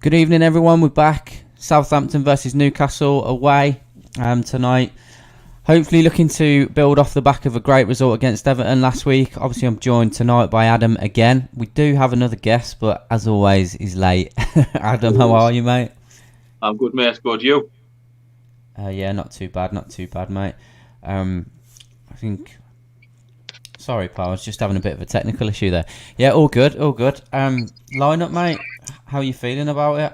Good evening, everyone. We're back. Southampton versus Newcastle away tonight. Hopefully looking to build off the back of a great result against Everton last week. Obviously, I'm joined tonight by Adam again. We do have another guest, but as always, he's late. Adam, how are you, mate? I'm good, mate. Good, you? Yeah, not too bad, mate. I think... Sorry, pal, I was just having a bit of a technical issue there. Yeah, all good. Line-up, mate. How are you feeling about it?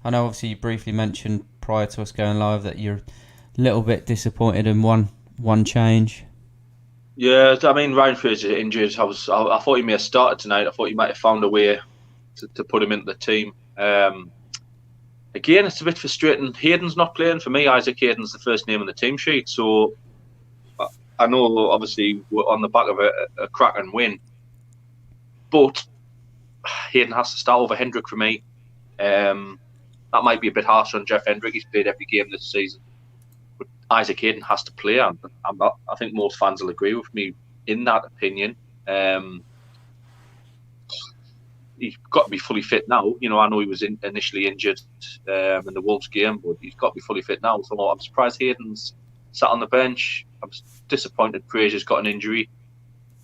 I know, obviously, you briefly mentioned prior to us going live that you're a little bit disappointed in one change. Yeah, I mean, Ryan Fraser injured. I thought he may have started tonight. I thought he might have found a way to put him into the team. Again, it's a bit frustrating. Hayden's not playing for me. Isaac Hayden's the first name on the team sheet. So I know, obviously, we're on the back of a cracking win. But Hayden has to start over Hendrick for me. That might be a bit harsh on Jeff Hendrick. He's played every game this season. But Isaac Hayden has to play. I think most fans will agree with me in that opinion. He's got to be fully fit now. You know, I know he was initially injured in the Wolves game, but he's got to be fully fit now. So I'm surprised Hayden's sat on the bench. I'm disappointed Fraser's got an injury.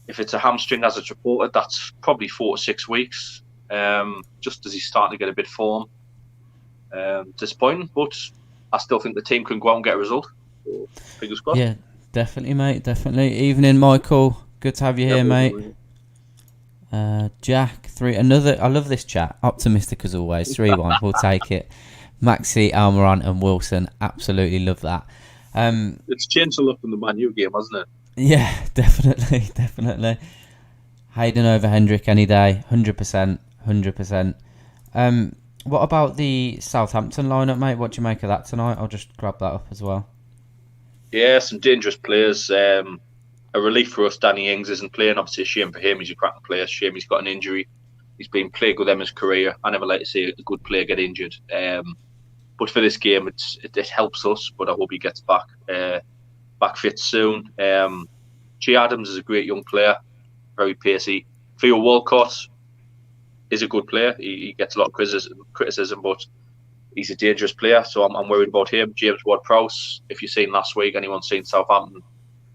If it's a hamstring, as it's reported, that's probably 4 to 6 weeks. Just as he's starting to get a bit of form. Disappointing, but I still think the team can go out and get a result. So, fingers crossed. Yeah, definitely, mate. Definitely. Evening, Michael. Good to have you here, mate. Jack, 3. I love this chat. Optimistic as always. 3-1. We'll take it. Maxi, Almiron, and Wilson. Absolutely love that. It's changed a lot from the Man U game, hasn't it? Yeah, definitely. Hayden over Hendrick any day. 100%. What about the Southampton lineup, mate? What do you make of that tonight? I'll just grab that up as well. Yeah, some dangerous players. A relief for us, Danny Ings isn't playing. Obviously, a shame for him. He's a cracking player. Shame he's got an injury. He's been plagued with them his career. I never like to see a good player get injured. But for this game, it helps us. But I hope he gets back fit soon. Che Adams is a great young player, very pacey. Theo Walcott is a good player. He gets a lot of criticism, but he's a dangerous player. So I'm worried about him. James Ward-Prowse, if you've seen last week, anyone's seen Southampton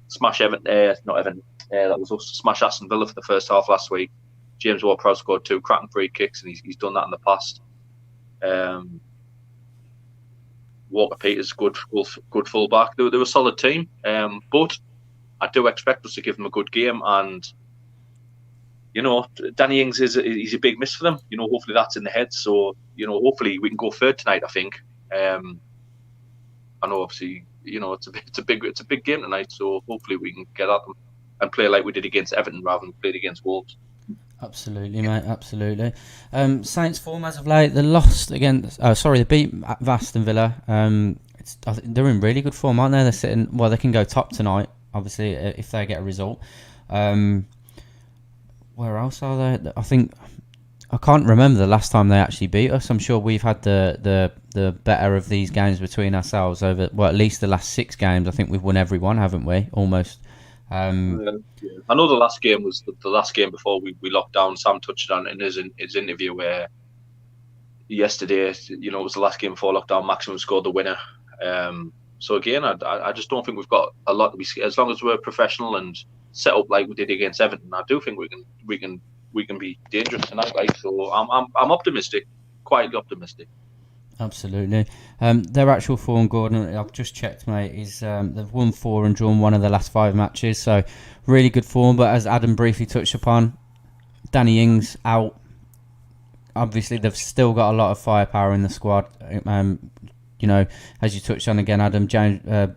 smash Everton? Not Everton. That was us smash Aston Villa for the first half last week. James Ward-Prowse scored 2 cracking free kicks, and he's done that in the past. Walker Peters, good fullback. They're a solid team, but I do expect us to give them a good game. And you know, Danny Ings he's a big miss for them. You know, hopefully that's in the head. So you know, hopefully we can go third tonight. I think. I know, obviously, you know, it's a big game tonight. So hopefully we can get at them and play like we did against Everton rather than played against Wolves. Absolutely, mate. Absolutely. Saints form as of late. They lost against. They beat Aston Villa. They're in really good form, aren't they? They're sitting. Well, they can go top tonight. Obviously, if they get a result. Where else are they? I think I can't remember the last time they actually beat us. I'm sure we've had the better of these games between ourselves over. Well, at least the last 6 games. I think we've won every one, haven't we? Almost. I know the last game was the last game before we locked down. Sam touched on it in his interview where yesterday, you know, it was the last game before lockdown. Maximin scored the winner. So again, I just don't think we've got a lot to be scared. As long as we're professional and set up like we did against Everton, I do think we can be dangerous tonight. Like, so I'm optimistic, quietly optimistic. Absolutely. Their actual form, Gordon, I've just checked, mate, is they've won 4 and drawn 1 of the last 5 matches, so really good form. But as Adam briefly touched upon, Danny Ings out. Obviously, they've still got a lot of firepower in the squad. You know, as you touched on again, Adam,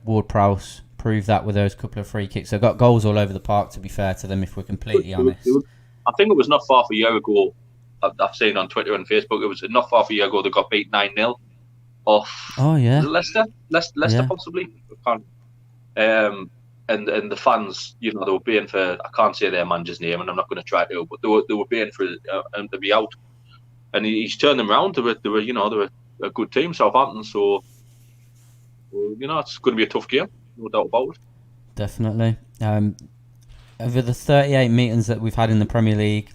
Ward-Prowse proved that with those couple of free kicks. They've got goals all over the park, to be fair to them, if we're completely honest. I think it was not far from a year ago. I've seen on Twitter and Facebook, it was not far from a year ago they got beat 9-0 off Leicester possibly. And the fans, you know, they were paying for, I can't say their manager's name and I'm not going to try to, but they were paying for him to be out. And he's turned them around. They were a good team, Southampton, so you know, it's going to be a tough game, no doubt about it. Definitely. Over the 38 meetings that we've had in the Premier League,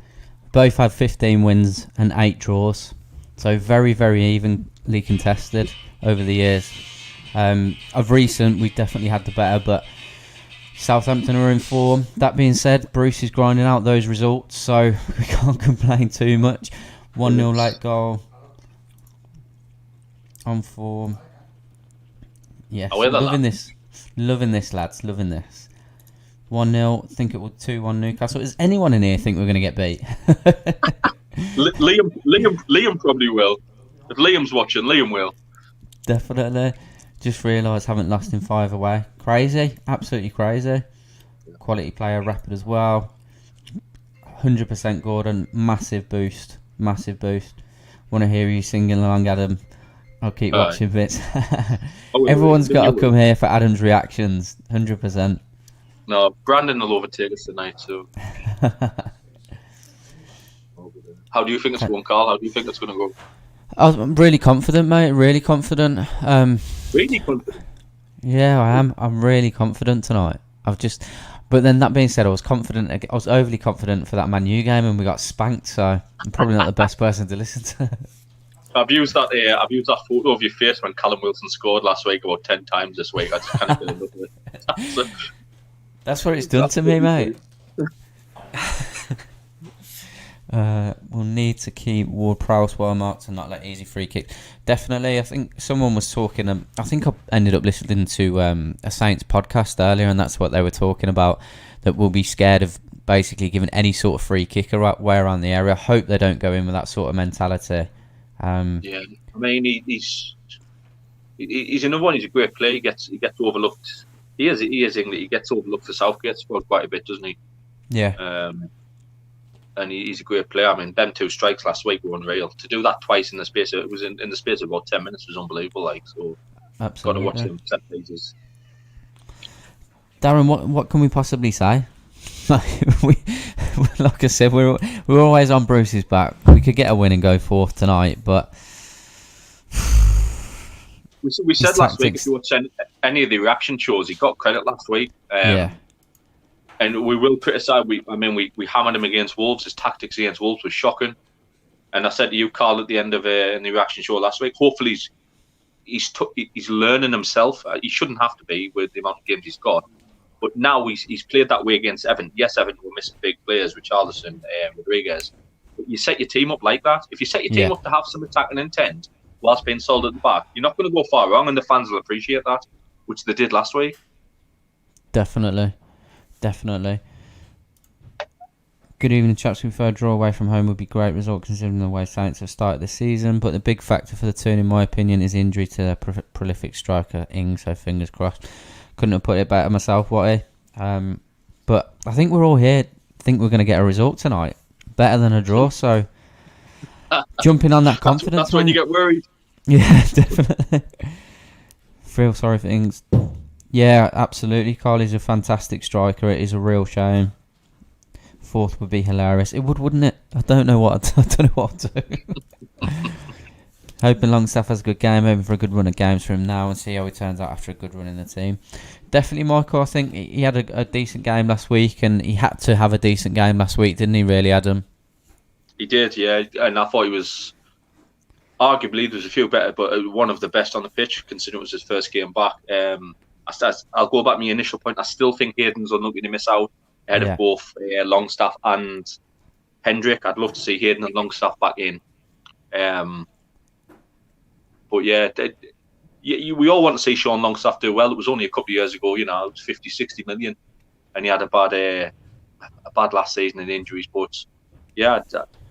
both had 15 wins and 8 draws. So very, very evenly contested over the years. Of recent, we've definitely had the better, but Southampton are in form. That being said, Bruce is grinding out those results, so we can't complain too much. 1-0 late goal. On form. Yes, loving this. Loving this, lads. Loving this. 1-0. I think it will 2-1 Newcastle. Does anyone in here think we're going to get beat? Liam probably will. If Liam's watching, Liam will. Definitely. Just realised haven't lost in 5 away. Crazy. Absolutely crazy. Quality player, rapid as well. 100% Gordon. Massive boost. Massive boost. Want to hear you singing along, Adam. I'll keep watching bits. Everyone's got to come here for Adam's reactions. 100%. No, Brandon will overtake us tonight, so. How do you think it's going, Carl? How do you think it's going to go? I'm really confident, mate. Really confident. Really confident? Yeah, I am. I'm really confident tonight. But then that being said, I was overly confident for that Man U game, and we got spanked. So I'm probably not the best person to listen to. I've used that photo of your face when Callum Wilson scored last week about 10 times this week. I just can't get enough of it. That's what it's done to me, mate. We'll need to keep ward-prowse well marked and not let easy free kicks. Definitely, I think someone was talking. I think I ended up listening to a Saints podcast earlier, and that's what they were talking about. That we'll be scared of basically giving any sort of free kick way around the area. I hope they don't go in with that sort of mentality. Yeah, I mean he's another one. He's a great player. He gets overlooked. He is English. He gets overlooked for Southgate squad quite a bit, doesn't he? Yeah. And he's a great player. I mean, them 2 strikes last week were unreal. To do that twice in the space of about 10 minutes was unbelievable. Like, so, absolutely. Got to watch them set pieces. Darren, what can we possibly say? Like I said, we're always on Bruce's back. We could get a win and go 4th tonight, but we said last week if you watch any of the reaction shows, he got credit last week. Yeah. And we will criticise. We hammered him against Wolves. His tactics against Wolves was shocking. And I said to you, Carl, at the end of in the reaction show last week, hopefully he's learning himself. He shouldn't have to be with the amount of games he's got. But now he's played that way against Everton. Yes, Everton were missing big players, Richarlison, Rodriguez. But you set your team up like that. If you set your team up to have some attacking intent whilst being solid at the back, you're not going to go far wrong, and the fans will appreciate that, which they did last week. Definitely. Good evening, chaps. We prefer a draw away from home would be a great result considering the way Saints have started the season. But the big factor for the turn, in my opinion, is injury to their prolific striker, Ings. So fingers crossed. Couldn't have put it better myself, Watty. But I think we're all here. Think we're going to get a result tonight, better than a draw. So jumping on that confidence. That's when you get worried. Yeah, definitely. Feel sorry for Ings. Yeah, absolutely. Carly's a fantastic striker. It is a real shame. 4th would be hilarious. It would, wouldn't it? I don't know what to do. Hoping Longstaff has a good game, hoping for a good run of games for him now and see how he turns out after a good run in the team. Definitely, Michael, I think he had a decent game last week, and he had to have a decent game last week, didn't he, really, Adam? He did, yeah. And I thought he was, arguably, there was a few better, but one of the best on the pitch, considering it was his first game back. I'll go back to my initial point. I still think Hayden's unlucky to miss out ahead of both Longstaff and Hendrick. I'd love to see Hayden and Longstaff back in. But yeah, we all want to see Sean Longstaff do well. It was only a couple of years ago, it was 50, 60 million, and he had a bad last season in injuries. But yeah,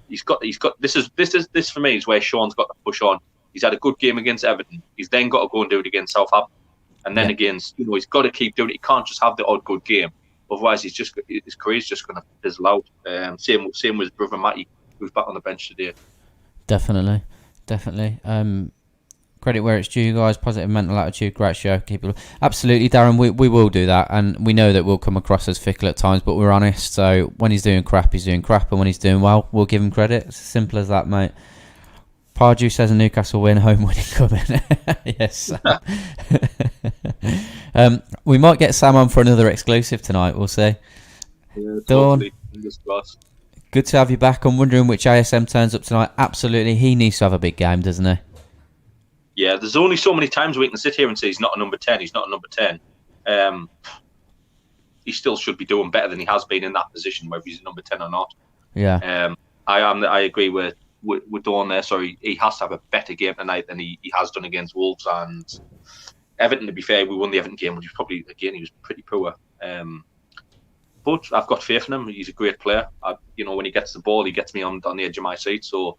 he's got. This for me is where Sean's got to push on. He's had a good game against Everton. He's then got to go and do it against Southampton, and then against he's got to keep doing it. He can't just have the odd good game, otherwise his career's just going to fizzle out. Same with his brother Matty, who's back on the bench today. Definitely. Credit where it's due, guys. Positive mental attitude, great show. Keep it. Absolutely, Darren. We will do that, and we know that we'll come across as fickle at times, but we're honest. So when he's doing crap, he's doing crap, and when he's doing well, we'll give him credit. It's as simple as that, mate. Pardew says a Newcastle win, home winning coming. Yes. We might get Sam on for another exclusive tonight. We'll see. Yeah, totally. Fingers crossed. Good to have you back. I'm wondering which ASM turns up tonight. Absolutely, he needs to have a big game, doesn't he? Yeah, there's only so many times we can sit here and say he's not a number 10. He's not a number 10. He still should be doing better than he has been in that position, whether he's a number 10 or not. Yeah. I agree with Dawn there. Sorry, he has to have a better game tonight than he has done against Wolves and Everton. To be fair, we won the Everton game, which was probably, again, he was pretty poor. But I've got faith in him. He's a great player. When he gets the ball, he gets me on the edge of my seat. So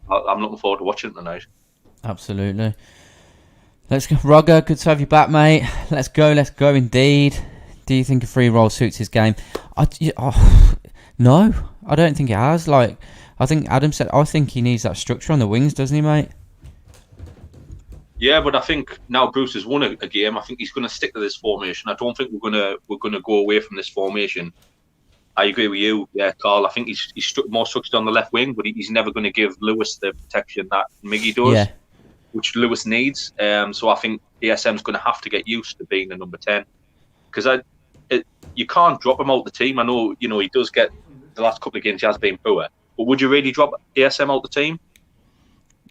I'm looking forward to watching it tonight. Absolutely. Let's go. Rogger, good to have you back, mate. Let's go indeed. Do you think a free roll suits his game? No, I don't think it has. Like, I think Adam said, I think he needs that structure on the wings, doesn't he, mate? Yeah, but I think now Bruce has won a game. I think he's going to stick to this formation. I don't think we're going to go away from this formation. I agree with you, yeah, Carl. I think he's more structured on the left wing, but he's never going to give Lewis the protection that Miggy does, which Lewis needs. So I think ASM's going to have to get used to being the number 10 because you can't drop him out the team. I know, he does get the last couple of games he has been poor, but would you really drop ASM out the team?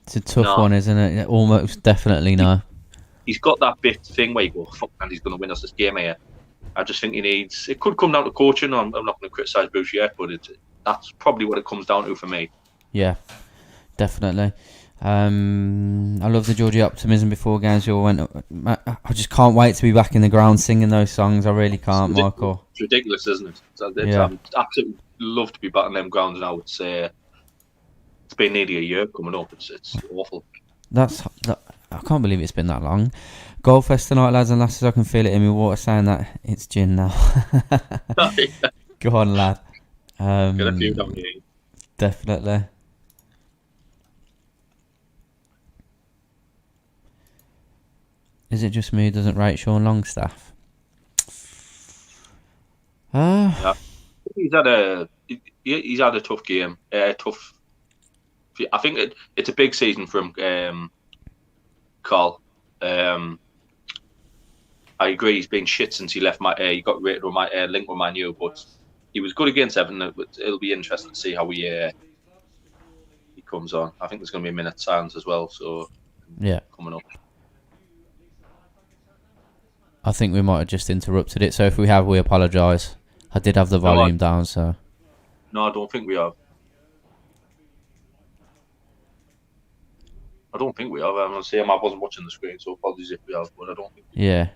It's a tough one, isn't it? Almost definitely no. He's got that bit thing where you go, fuck man, he's going to win us this game here. I just think it could come down to coaching. I'm not going to criticise Bruce yet, but that's probably what it comes down to for me. Yeah, definitely. I love the Georgie optimism before games. I just can't wait to be back in the ground singing those songs. I really can't, Michael. It's ridiculous, isn't it? Yeah. I'd absolutely love to be back in them grounds now. It's been nearly a year coming up. It's awful. I can't believe it's been that long. Goalfest tonight, lads and lasses. I can feel it in my water saying that it's gin now. Go on, lad. Get a few down here. Definitely. Is it just me who doesn't rate Sean Longstaff? Yeah. He's had a tough game. I think it's a big season for him, Carl. I agree. He's been shit since he left. He got rated with linked with Man U, but he was good against Everton. It'll be interesting to see how he comes on. I think there's going to be a minute silence as well. So yeah, coming up. I think we might have just interrupted it. So if we have, we apologise. I did have the volume down. So no, I don't think we have. I don't think we have. I'm saying I wasn't watching the screen, so apologies if we have, but I don't think. Yeah.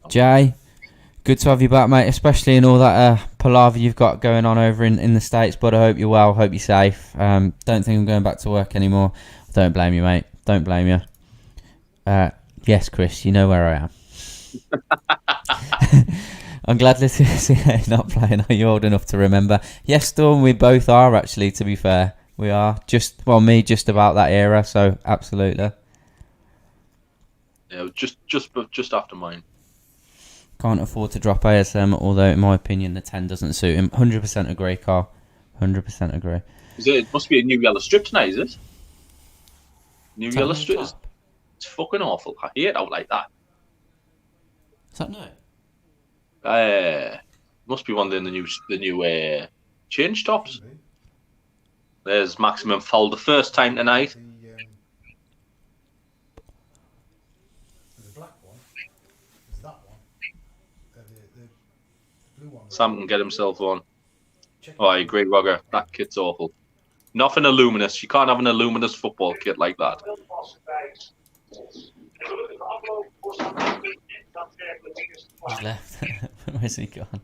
Jay, good to have you back, mate, especially in all that palaver you've got going on over in the States, but I hope you're well, hope you're safe. Don't think I'm going back to work anymore. Don't blame you, mate. Don't blame you. Yes, Chris, you know where I am. I'm glad to see you're not playing. Are you old enough to remember? Yes, Dawn, we both are, actually, to be fair. We are. Me, just about that era, so absolutely. Yeah, just after mine. Can't afford to drop ASM, although in my opinion the 10 doesn't suit him. 100% agree, Carl. 100% agree. It must be a new yellow strip tonight, is it? New yellow strip? It's fucking awful. I hate out like that. Is that no? Must be one of the new change tops. There's maximum foul the first time tonight. Sam can get himself on. Oh, I agree, Roger. That kit's awful. Nothing illuminous. You can't have an illuminous football kit like that. He's left. Where's he gone?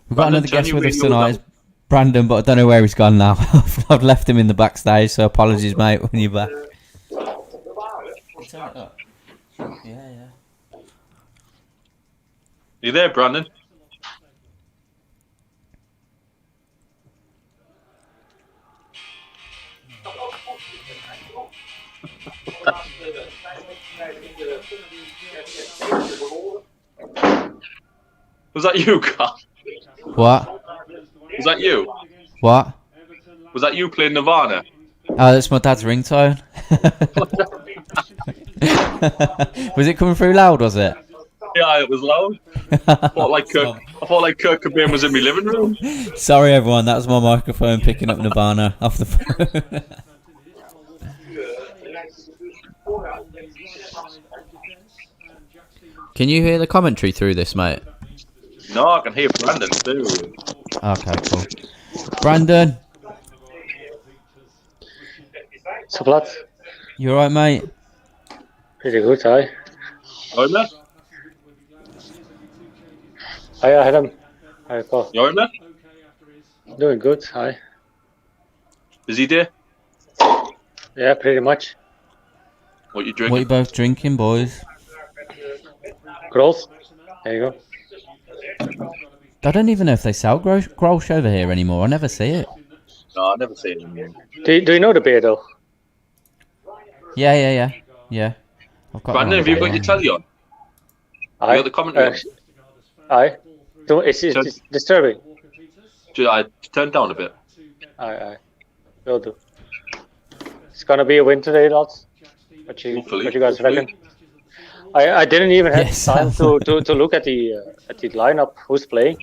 We've got another guest with us tonight. It's Brandon, but I don't know where he's gone now. I've left him in the backstage, so apologies, mate, when you're back. Yeah. You there, Brandon? Was that you, Carl? What? Was that you? What? Was that you playing Nirvana? Oh, that's my dad's ringtone. Was it coming through loud, was it? Yeah, it was loud. I thought like Kurt Cobain was in my living room. Sorry, everyone. That was my microphone picking up Nirvana off the phone. Can you hear the commentary through this, mate? No, I can hear Brandon too. Okay, cool. Brandon, So, lads, you alright, mate? pretty good, aye. You alright, mate? Aye, I had him. Aye, Paul. You alright, mate? Doing good, aye. Busy day? Yeah, pretty much. What you What drinking? you both drinking, boys? Growth. There you go. I don't even know if they sell Grolsch over here anymore. I never see it. No, I never say it anymore. Do you know the beer though? Yeah. I've got Brandon, one have you got on. your telly on? Aye. You got the commentary Aye. It's disturbing. I turned down a bit. Aye. Will do. It's gonna be a win today, lads. What you guys reckon? I didn't even have Yes. time to look at the lineup. Who's playing?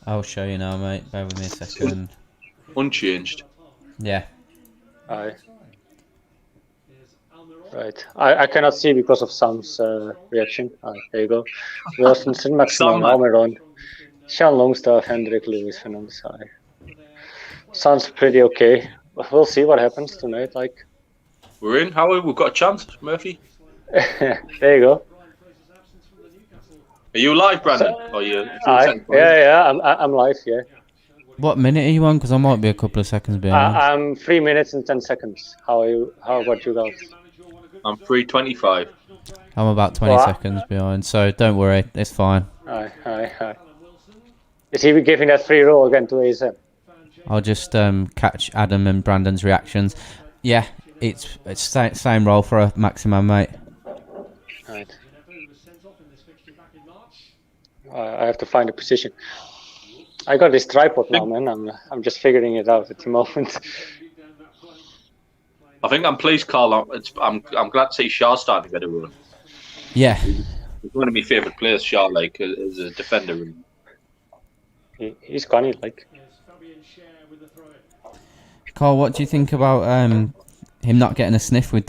I'll show you now, mate. Bear with me a second. Unchanged. Yeah. Aye. Right. I cannot see because of Sam's reaction. Aye, there you go. Wilson, saint-maximin, Almiron, Sean Longstaff, Hendrik, Lewis, Fernandes. Aye. Sounds pretty okay. We'll see what happens tonight. Like. We're in. How we've got a chance, Murphy? There you go. Are you live, Brandon? Or you? Yeah. I'm live. Yeah. What minute are you on? Because I might be a couple of seconds behind. I'm 3 minutes and 10 seconds. How about you guys? I'm 3:25. I'm about 20 seconds behind, so don't worry, it's fine. Aye. Is he giving that free roll again to ASM? I'll just catch Adam and Brandon's reactions. Yeah, it's same role for a maximum, mate. Right. I have to find a position. I got this tripod now, man. I'm just figuring it out at the moment. I think I'm pleased, Carl. I'm glad to see Shaw starting to get a run. Yeah. He's one of my favourite players, Shaw, like as a defender. He's gunny, like. Carl, what do you think about him not getting a sniff with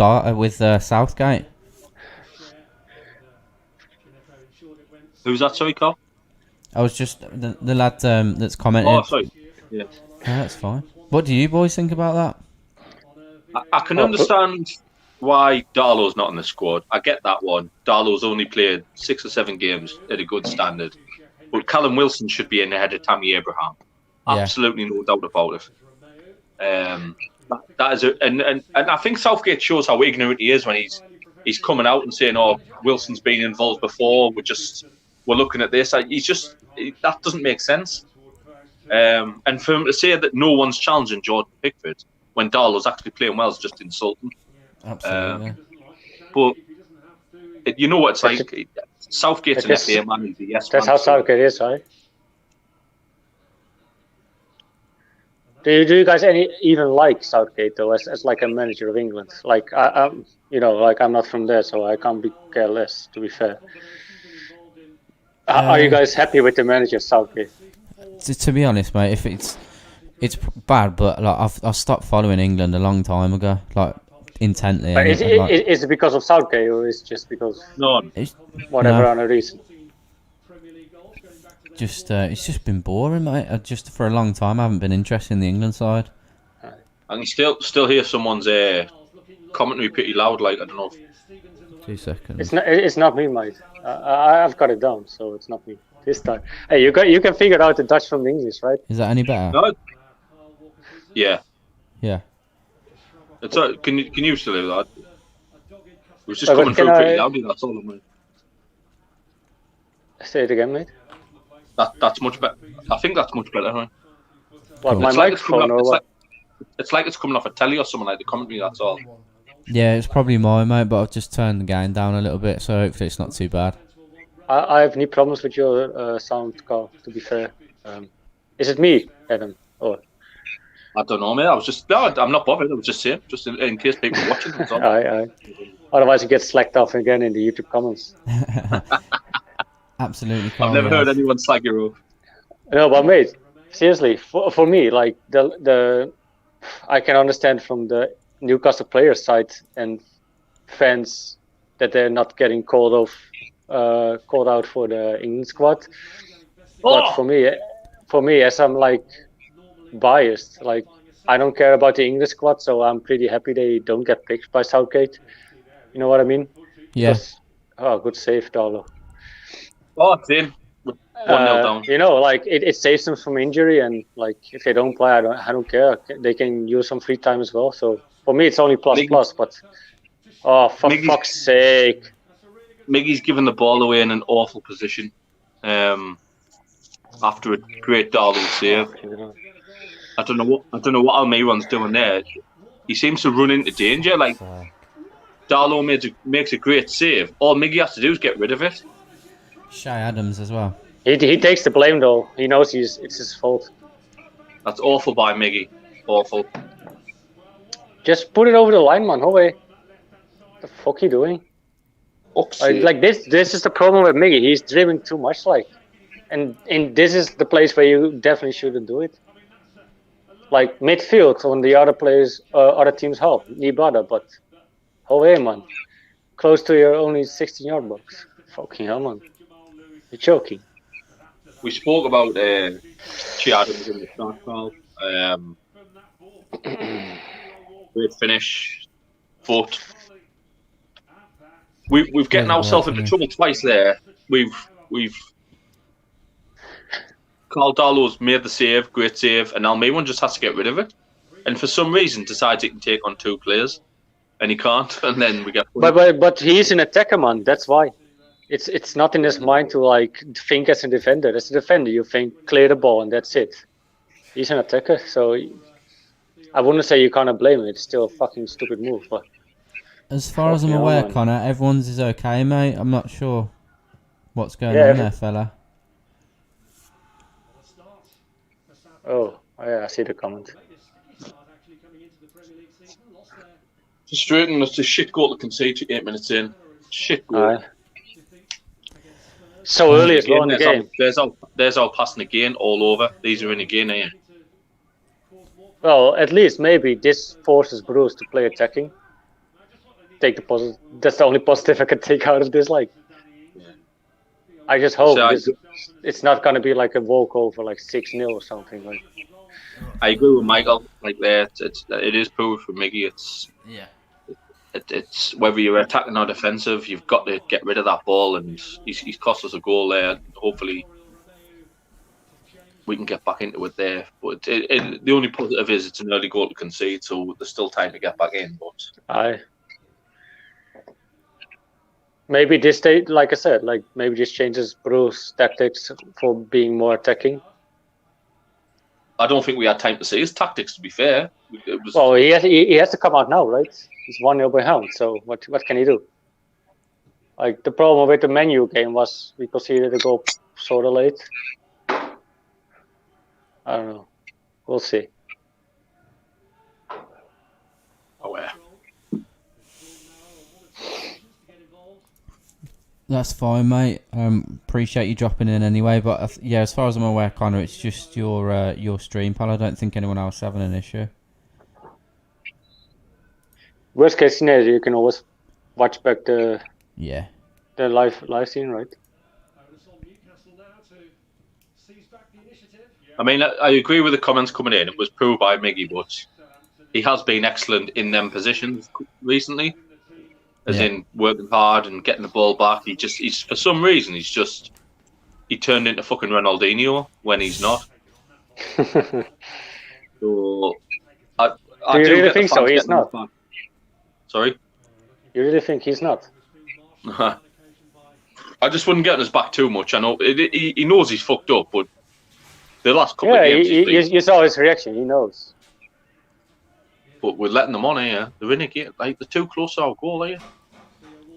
Southgate? Who's that, sorry, Carl? I was just the lad that's commented. Oh, sorry. Yeah. That's fine. What do you boys think about that? I can understand why Darlow's not in the squad. I get that one. Darlow's only played 6 or 7 games at a good standard. But Callum Wilson should be in ahead of Tammy Abraham. Yeah. Absolutely no doubt about it. That is and I think Southgate shows how ignorant he is when he's coming out and saying, "Oh, Wilson's been involved before. We're looking at this." That doesn't make sense. And for him to say that no one's challenging Jordan Pickford when Darlow's actually playing well is just insulting. Absolutely. But you know what it's like. Southgate's an FA man. He's a yes That's man. how Southgate is, right? Do you guys even like Southgate though, as like a manager of England? Like I'm not from there, so I can't be careless. To be fair, are you guys happy with the manager Southgate? To be honest, mate, if it's bad, but like I've stopped following England a long time ago, like intently. But is it because of Southgate, or is it just because other reason? Just it's just been boring, mate. Just for a long time, I haven't been interested in the England side. And you still hear someone's commentary pretty loud. Like I don't know. 2 seconds. It's not me, mate. I've got it down, so it's not me this time. Hey, you can figure out the Dutch from the English, right? Is that any better? No. Yeah. Yeah. It's can you still hear that? It was just coming through pretty loudly. That's all. Say it again, mate. That's much better. I think that's much better, right? What, my microphone or what? It's like it's coming off a telly or something like the commentary. That's all. Yeah, it's probably mine, mate. But I've just turned the gain down a little bit, so hopefully it's not too bad. I have no problems with your sound, Carl. To be fair, is it me, Adam? Or I don't know, mate. I'm not bothered. I was just saying, just in case people are watching. Aye. Otherwise, you get slacked off again in the YouTube comments. Absolutely, I've Carl, never you heard have. anyone slag you off. No, but mate, seriously, for me, like the I can understand from the Newcastle players' side and fans that they're not getting called out for the England squad. But Oh! for me, as I'm like biased, like I don't care about the English squad, so I'm pretty happy they don't get picked by Southgate. You know what I mean? Yeah. Because good save, Darlow. Oh, same. 1-0 down. You know, like it saves them from injury, and like if they don't play, I don't care. They can use some free time as well. So for me, it's only plus Miggy- plus. But for Miggy's- fuck's sake! Miggy's given the ball away in an awful position. After a great Darlow save. I don't know what Almiron's doing there. He seems to run into danger. Like Darlow makes a great save. All Miggy has to do is get rid of it. Shay Adams as well. He takes the blame though. He knows it's his fault. That's awful by Miggy. Awful. Just put it over the line, man. What the fuck he doing? Like this is the problem with Miggy. He's dribbling too much, like, and this is the place where you definitely shouldn't do it. Like midfield when the other teams help, need better, but away, man, close to your only 16-yard box. Fucking hell, man, you're joking. We spoke about Che Adams in the start, Carl. Great finish, but we've getting ourselves into trouble twice there. We've Carl Darlow's made the save, great save, and Almiron just has to get rid of it. And for some reason decides he can take on two players, and he can't. And then we get. But he's an attacker, man. That's why. It's not in his mind to like think as a defender. As a defender, you think clear the ball and that's it. He's an attacker, so I wouldn't say you can't blame him. It's still a fucking stupid move. But as far as I'm aware, Connor, everyone's is okay, mate. I'm not sure what's going on there, fella. Oh, yeah, I see the comment. Frustrating. It's a shit goal to concede 8 minutes in. Shit goal. So early as well in the game. There's our passing again all over. These are in again here. Well, at least maybe this forces Bruce to play attacking. Take the positive. That's the only positive I can take out of this. Like, I just hope it's not gonna be like a walkover, like 6-0 or something. Like, I agree with Michael. Like that, it is poor for Miggy. It's whether you're attacking or defensive, you've got to get rid of that ball, and he's cost us a goal there. Hopefully, we can get back into it there. But the only positive is it's an early goal to concede, so there's still time to get back in. But maybe this state, like I said, like maybe this changes Bruce's tactics for being more attacking. I don't think we had time to see his tactics. To be fair, well, he has to come out now, right? He's 1-0 behind, so what can he do? Like the problem with the Man U game was we conceded a goal sort of late. I don't know. We'll see. Oh yeah. That's fine, mate. Appreciate you dropping in anyway. But as far as I'm aware, Connor, it's just your stream, pal. I don't think anyone else having an issue. Worst case scenario, you can always watch back the live scene, right? I mean, I agree with the comments coming in. It was proved by Miggy, but he has been excellent in them positions recently, as in working hard and getting the ball back. He's for some reason he turned into fucking Ronaldinho when he's not. So I do you really think so? He's not. Sorry? You really think he's not? I just wouldn't get on his back too much. I know he knows he's fucked up, but the last couple of games... you saw his reaction. He knows. But we're letting them on here. They're in again. Like, they're too close to our goal here.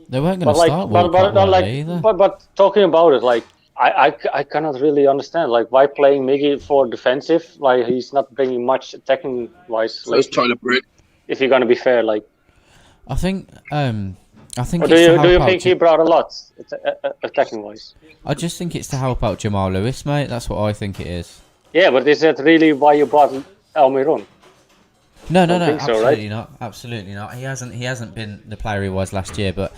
They weren't going to start either. But talking about it, like, I cannot really understand, like, why playing Miggy for defensive? Like, he's not bringing much attacking-wise. Let's try to break. If you're going to be fair, like... I think I think. Or it's to do you help think out he brought a lot attacking wise? I just think it's to help out Jamal Lewis, mate. That's what I think it is. Yeah, but is that really why you bought Almiron? No, Don't think so, absolutely right? not. Absolutely not. He hasn't been the player he was last year, but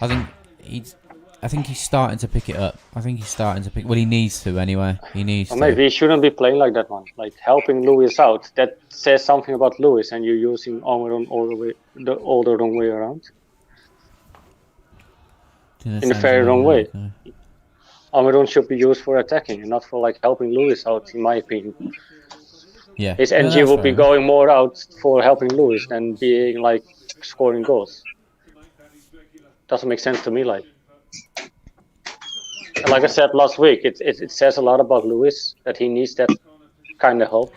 I think he's starting to pick it up. Well, he needs to anyway. He needs Or to. maybe he shouldn't be playing like that, man. Like helping Lewis out. That says something about Lewis, and you're using Almiron all the wrong way around. In the very wrong way. Almiron should be used for attacking and not for like helping Lewis out, in my opinion. Yeah. His No, NG that's would fair be enough. going more out for helping Lewis than being like scoring goals. Doesn't make sense to me. Like I said last week, it says a lot about Lewis that he needs that kind of help.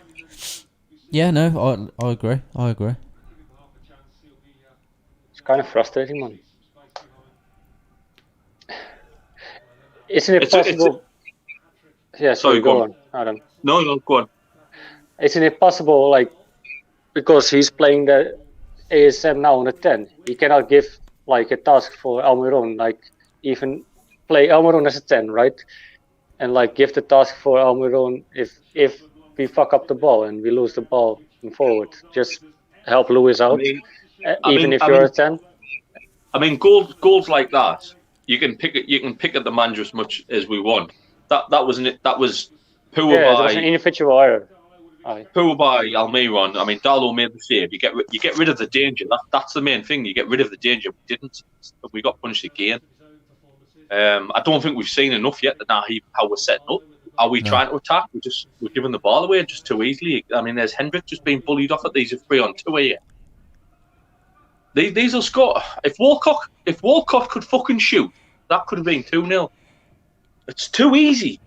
Yeah, no, I agree. It's kind of frustrating, man. Isn't it possible? Yeah, sorry, go on, Adam. No, go on. Isn't it possible, like, because he's playing the ASM now on the 10, he cannot give like a task for Almiron, like even play Almiron as a 10, right? And like give the task for Almiron if we fuck up the ball and we lose the ball in forward, just help Lewis out, even if you're a 10. I mean, goals like that, you can pick at the manager as much as we want. That was poor Yeah, it by was an individual error. poor by Almiron. I mean, Darlow made the save. You get rid of the danger. That's the main thing. You get rid of the danger. We didn't. We got punished again. I don't think we've seen enough yet that how we're setting up. Are we trying to attack? We're giving the ball away just too easily. I mean, there's Hendrick just being bullied off at these 3-on-2 here. These will score. If Walcott could fucking shoot, that could have been 2-0. It's too easy.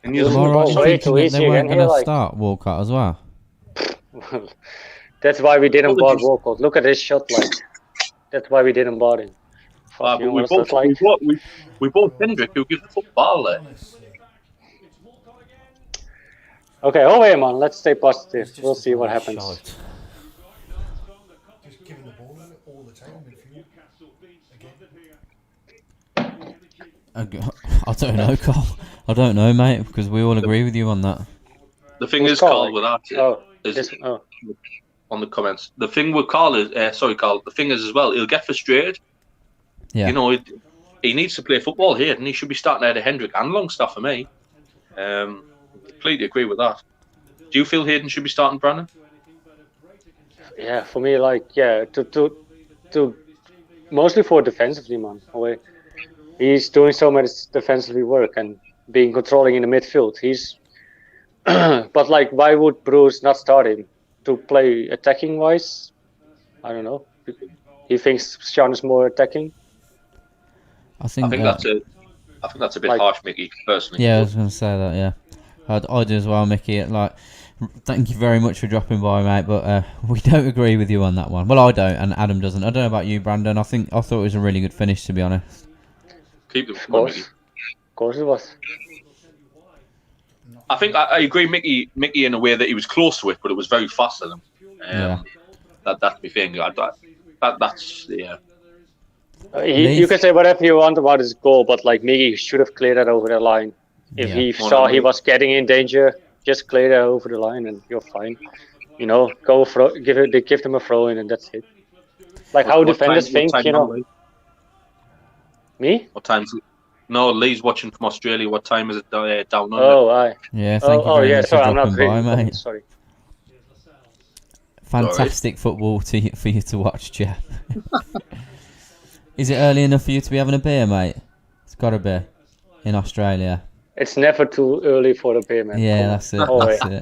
And you're way too easy they weren't again going to here, start Walcott as well. That's why we didn't buy Walcott. Look at his shot, like. That's why we didn't buy him. but we bought Hendrick, who gives the football there. Okay, away, man. Let's stay positive. We'll see what happens. Just giving the ball all the time in midfield. Again. I don't know, Carl. I don't know, mate, because we all agree with you on that. The thing is, Carl, with that Oh, on the comments. The thing with Carl is, sorry, Carl. The thing is as well, he'll get frustrated. Yeah. You know, he needs to play football here, and he should be starting out of Hendrick and Longstaff for me. Completely agree with that. Do you feel Hayden should be starting Brandon? yeah, for me, like, yeah, to mostly for defensively, man. Away. He's doing so much defensively work and being controlling in the midfield. He's, but like, why would Bruce not start him to play attacking wise? I don't know. He thinks Sean is more attacking. I think that's a bit harsh, Mickey. Personally. Yeah, I was going to say that. Yeah, I do as well, Mickey. Like, thank you very much for dropping by, mate. But we don't agree with you on that one. Well, I don't, and Adam doesn't. I don't know about you, Brandon. I thought it was a really good finish, to be honest. Keep them. Of course it was. I think I agree, Mickey, in a way that he was close to it, but it was very fast to them. That's my thing. That's yeah. You can say whatever you want about his goal, but like Mickey should have cleared that over the line. If he saw he was getting in danger, just clear that over the line, and you're fine. You know, give them a throw in, and that's it. Like how defenders think, you know. Me? What time's it? No, Lee's watching from Australia. What time is it down under? Oh, aye. Yeah, thank you very much for sorry, I'm not dropping by, reading. mate. Sorry. Fantastic football for you to watch, Jeff. Is it early enough for you to be having a beer, mate? It's got to be in Australia. It's never too early for a beer, man. Yeah, that's it. That's it.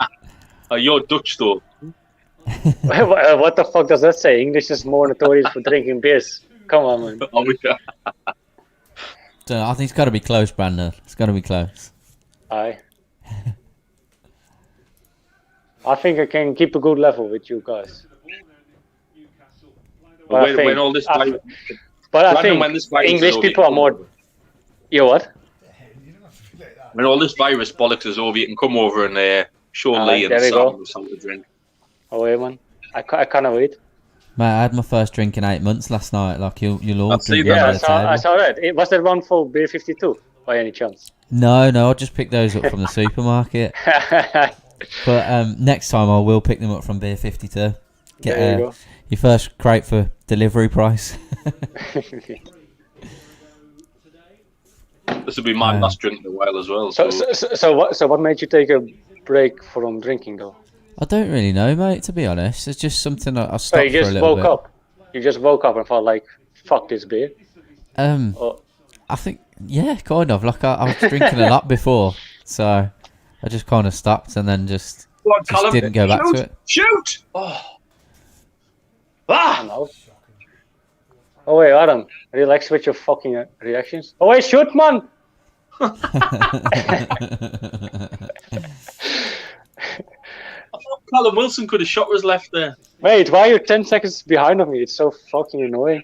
You're Dutch, though. What the fuck does that say? English is more notorious for drinking beers. Come on, man. I think it's got to be close, Brandon. It's got to be close. Aye. I think I can keep a good level with you guys. But I think English people are more. You what? When all this virus bollocks is over, you can come over and show Lee and Sam something to drink. Oh, man. I can't wait. Mate, I had my first drink in 8 months last night. Like you'll all I've seen drink that. under the I table. saw that. Was that one for beer 52 by any chance? No, I just picked those up from the supermarket. But next time I will pick them up from Beer 52. Get There you go. your first crate for delivery price. This will be my last drink in a while as well. So what made you take a break from drinking though? I don't really know, mate, to be honest. It's just something I So stopped you for a just little woke bit. up. You just woke up and thought like, fuck this beer. Or- I think, yeah, kind of. Like I was drinking a lot before, so I just kind of stopped and then just didn't go back to it. Shoot! Oh. I Ah! don't know. Oh wait, Adam, relax with your fucking reactions. Oh wait, shoot, man! I thought Callum Wilson could have shot us left there. Wait, why are you 10 seconds behind of me? It's so fucking annoying.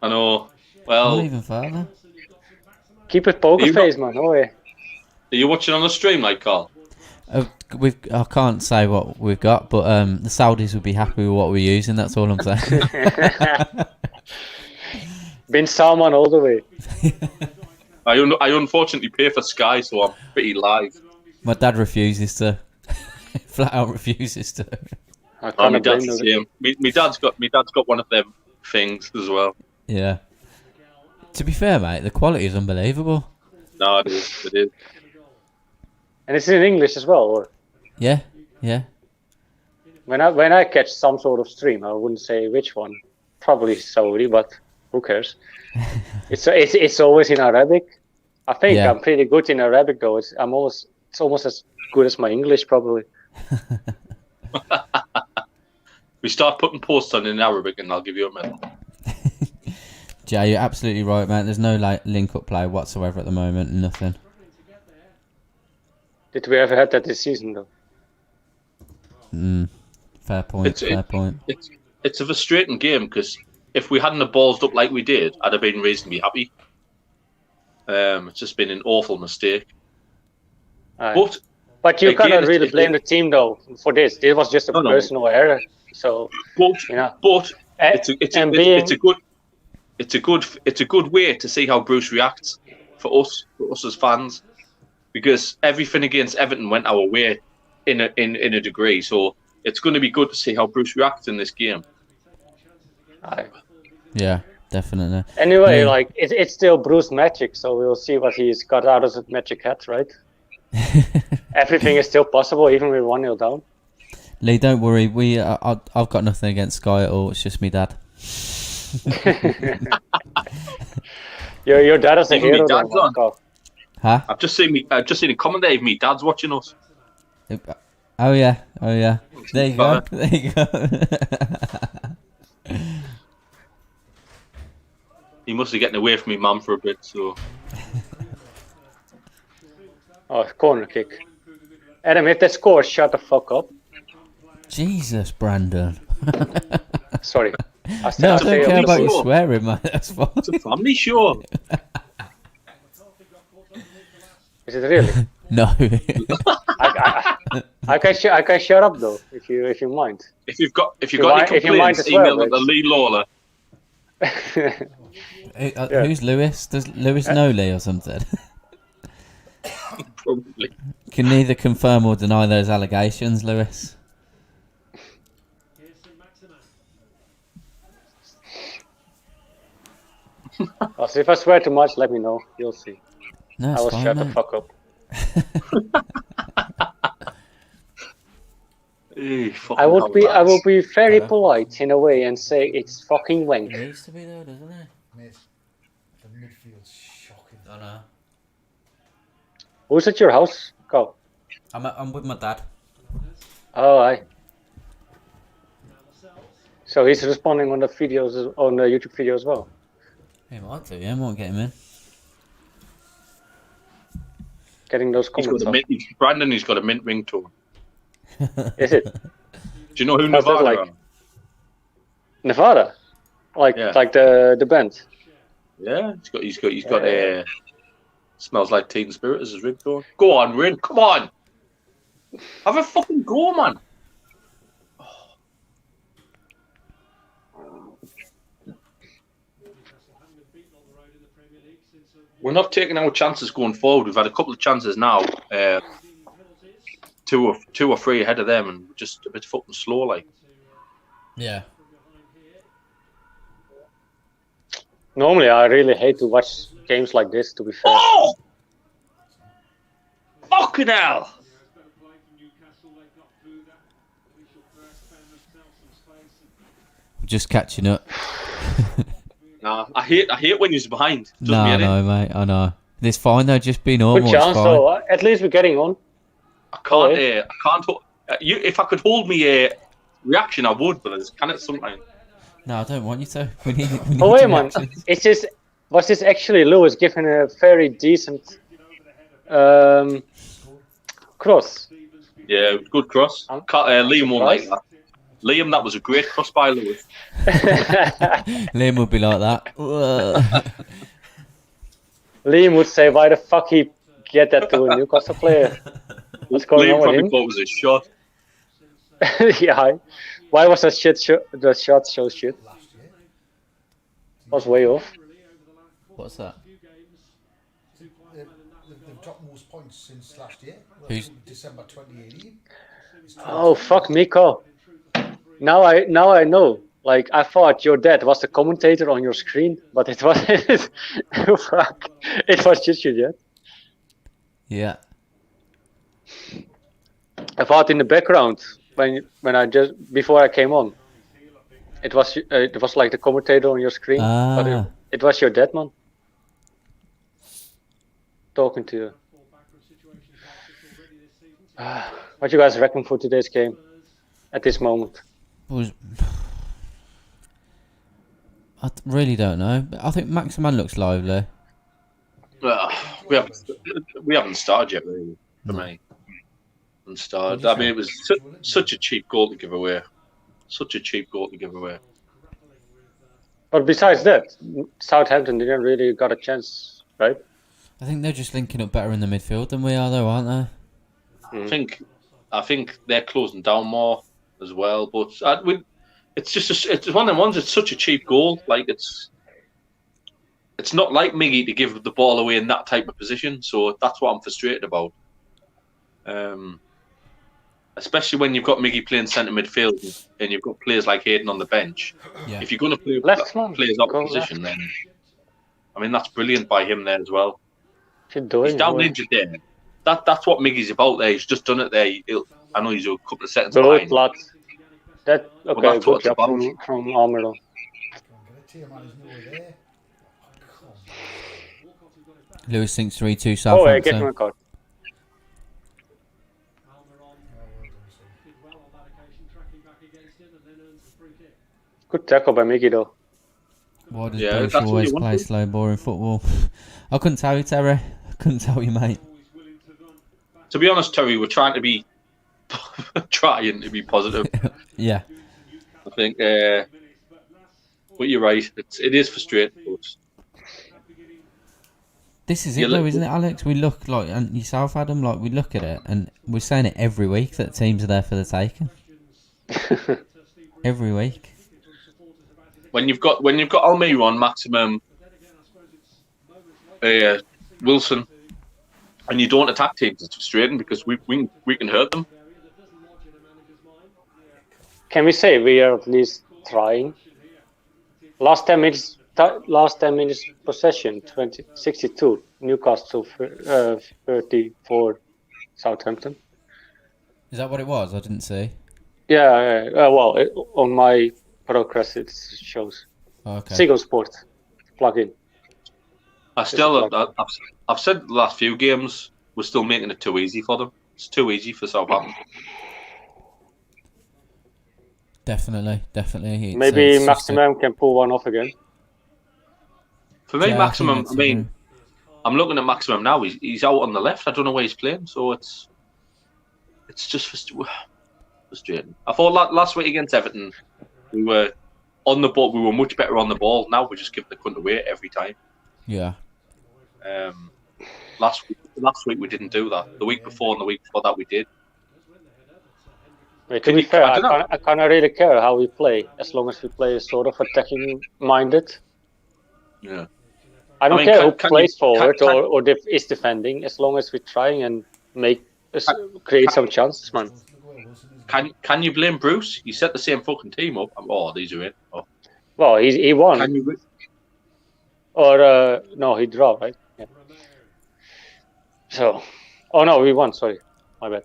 I know. Not Well, even further. Keep it poker You face, man. Oh wait. are you watching on the stream, like Carl? I can't say what we've got, but the Saudis would be happy with what we're using. That's all I'm saying. Bin Salman all the way. I unfortunately pay for Sky, so I'm pretty live. My dad refuses to. Flat out refuses to. I Oh, my can't dad's blame the them. same. My dad's got one of them things as well. Yeah. To be fair, mate, the quality is unbelievable. No, it is. It is. And it's in English as well. Or Yeah, yeah. when I catch some sort of stream, I wouldn't say which one. Probably Saudi, but who cares? It's always in Arabic. I think Yeah. I'm pretty good in Arabic though. It's almost as good as my English probably. We start putting posts on in Arabic, and I'll give you a medal. Jay, you're absolutely right, man. There's no link-up play whatsoever at the moment. Nothing. Did we ever had that this season though? Fair point. It's- Fair point. It's a frustrating game because if we hadn't have ballsed up like we did, I'd have been reasonably happy. It's just been an awful mistake. Aye. But you again, cannot it's- really blame the team though for this. This was just a No. personal error. So but, you know, but and being- it's a good way to see how Bruce reacts for us as fans, because everything against Everton went our way in a degree. So it's going to be good to see how Bruce reacts in this game. aye. Yeah, definitely. Anyway, Yeah. like it's still Bruce magic, so we'll see what he's got out of his magic hat, right? Everything is still possible, even with 1-0 down. Lee, don't worry. I've got nothing against Sky at all. It's just me dad. Your dad is a Even me hero. dad's then, on. Marco. Huh? I've just seen a comment there of me dad's watching us. Oh yeah. There you go. There you go. He must be getting away from me mum for a bit. So Oh, corner kick. Adam, if they score, shut the fuck up. Jesus, Brandon. Sorry. No, I I still don't say care about you sure. swearing, man. That's fine. it's a family show. Is it really? No. I can shut up though, if you mind. If you've got you mind- any if you mind complaints, as well, email them to Rich. Lee Lawler. Who's Lewis? Does Lewis know Lee or something? Probably. Can neither confirm or deny those allegations, Lewis. Also, if I swear too much, let me know. You'll see. No, I it's will fine, shut the mate. fuck up. I will be very polite in a way and say it's fucking wank. It needs to be though, doesn't it? Mate, the midfield's shocking. I know. Who's at your house? Go. I'm with my dad. Oh, aye. So he's responding on the videos, on the YouTube video as well. He might do, yeah. Might get him in. Getting those He's comments got up. Brandon, he's got a mint ringtone. Is it? Do you know who How's that Nevada like? are? Nevada? Like Yeah. like the band? Yeah, he's got smells like Teen Spirit as his ringtone. Go on, Rin, come on. Have a fucking go, man. we're not taking our chances going forward. We've had a couple of chances now, two or three ahead of them, and just a bit fucking slow, like. Yeah. Normally, I really hate to watch games like this, to be fair. Oh! Fucking hell! Just catching up. Nah, I hate when you're behind. Doesn't No, mean no, mate. I know. It's fine though. Just be normal. Good chance, it's fine. so at least we're getting on. I can't. If I could hold me reaction, I would, but I just can't sometimes. No, I don't want you to. We need Oh wait, your man. reactions. It's just was this actually Lewis given a very decent cross? Yeah, good cross. Liam won't like that. Liam, that was a great cross by Lewis. Liam would be like that. Liam would say, "Why the fuck he get that to a Newcastle player? What's going Liam on probably with thought it was a shot. him?" Yeah. Why was the shot so shit? Last year. Was way off. What's that? They've dropped most points since last year. Who's- December 2018. Oh fuck, Miko. Now I know. Like I thought your dad was the commentator on your screen, but it wasn't. Fuck. It was just your dad. Yeah. I thought in the background when I just before I came on, it was like the commentator on your screen, but Ah. it was your dad, man, talking to you. What you guys reckon for today's game at this moment? Really don't know. But I think Maximin looks lively. We haven't started yet, really. For me, haven't started. I mean, it was such a cheap goal to give away. Such a cheap goal to give away. But besides that, Southampton didn't really got a chance, right? I think they're just linking up better in the midfield than we are, though, aren't they? I think they're closing down more as well. But it's just it's one of them ones. It's such a cheap goal. Like it's not like Miggy to give the ball away in that type of position. So that's what I'm frustrated about. Especially when you've got Miggy playing centre midfield and you've got players like Hayden on the bench. Yeah. If you're going to play Left, man. players Go opposition, then I mean that's brilliant by him there as well. You're doing He's down well. injured there. That's what Miggy's about there. He's just done it there. I know he's a couple of seconds Good behind. blood. That okay? that's what Good it's job about. from Almiron. Go and get it. Tiemann is nowhere there. Oh, come on. Lewis thinks 3-2 Oh, wait, get Southampton. my card. Good tackle by Mickey though. Why does Yeah, Bush that's what always you want play to. slow, boring football? I couldn't tell you, Terry. I couldn't tell you, mate. To be honest, Terry, we're trying to be positive. Yeah. I think, but you're right. It is frustrating. But This is Yeah, it, though, look- isn't it, Alex? We look like, and yourself, Adam, like we look at it, and we're saying it every week that teams are there for the taking. Every week. when you've got Almiron, Maximum, Wilson, and you don't attack teams, it's frustrating because we can hurt them. Can we say we are at least trying? Last 10 minutes possession, 62. Newcastle 34. Southampton. Is that what it was? I didn't see. Yeah. Well, on my progress it shows. Oh, okay. Seagull Sport. Plug in. I've said the last few games we're still making it too easy for them. It's too easy for Southampton. Definitely. It's, Maybe it's just Maximum can pull one off again. For me, Yeah, I think Maximum. that's I mean, I'm looking at Maximum now. He's out on the left. I don't know where he's playing, so it's just frustrating. I thought last week against Everton, we were on the ball. We were much better on the ball. Now we're just giving the cunt away every time. Yeah. Last week we didn't do that. The week before and the week before that we did. To be fair, I kind of really care how we play, as long as we play sort of attacking minded. Yeah. I don't mean, care who can plays you- forward can- or is defending, as long as we're trying and create some chances, man. Can you blame Bruce? He set the same fucking team up. Oh, these are in. Oh. Well, he won. Can you? Or no, he drew, right? Yeah. So, oh no, we won. Sorry, my bad.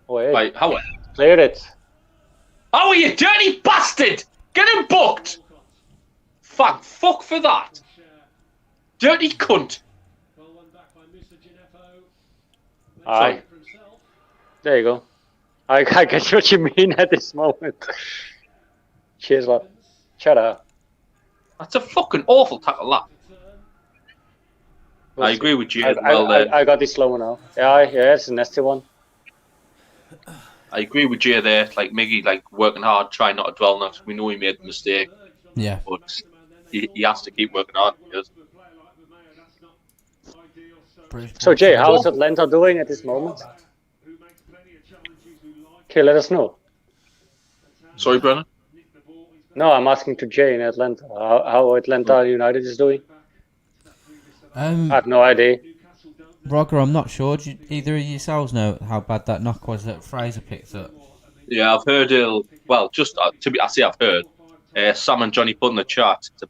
Wait, Right, how? clear it. Oh, you dirty bastard! Get him booked! Fuck for that. Dirty cunt. Aye, there you go. I get what you mean at this moment. Cheers, lad. Shut up. That's a fucking awful tackle, that. I agree with you. I got this slower now. Yeah, it's a nasty one. I agree with Jay there. Like Miggy, like working hard, trying not to dwell on it. We know he made the mistake, Yeah. but he has to keep working hard. Because So Jay, how's Atlanta doing at this moment? Okay, let us know. sorry, Brennan. No, I'm asking to Jay in Atlanta. How Atlanta United is doing? I have no idea. Roger, I'm not sure. Do either of yourselves know how bad that knock was that Fraser picked up? Yeah, I've heard. Well, just I say I've heard. Sam and Johnny put in the chat. It's a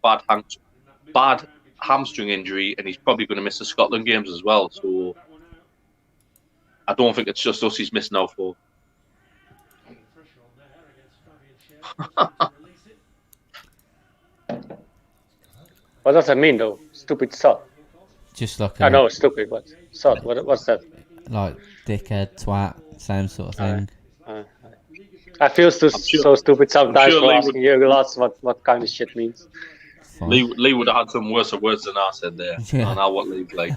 bad hamstring injury, and he's probably going to miss the Scotland games as well. So I don't think it's just us he's missing out for. What does that mean, though? Stupid sod. Just like I know it's stupid, but sod. What's that? like dickhead, twat, same sort of thing. I feel so stupid sometimes sure for Lee asking you lots what kind of shit means. Fine. Lee would have had some worse words than I said there. Yeah. I know what Lee's like.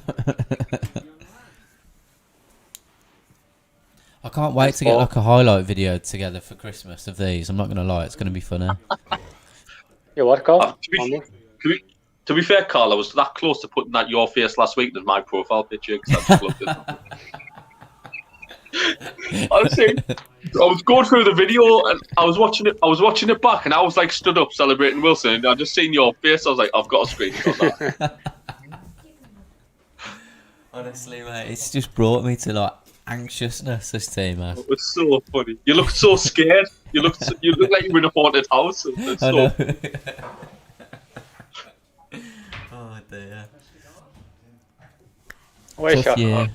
I can't wait to get like a highlight video together for Christmas of these. I'm not going to lie, it's going to be funny. Yeah, what, Carl? To be fair, Carl, I was that close to putting that your face last week as my profile picture because I just loved it. Honestly, I was going through the video and I was watching it back, and I was like stood up celebrating Wilson, and I just seen your face. I was like, I've got a screenshot that. Honestly, mate, it's just brought me to like anxiousness. This team, man. It was so funny. You look so scared. You look like you were in a haunted house. It's I so know. Oh dear. Where's Tough your year.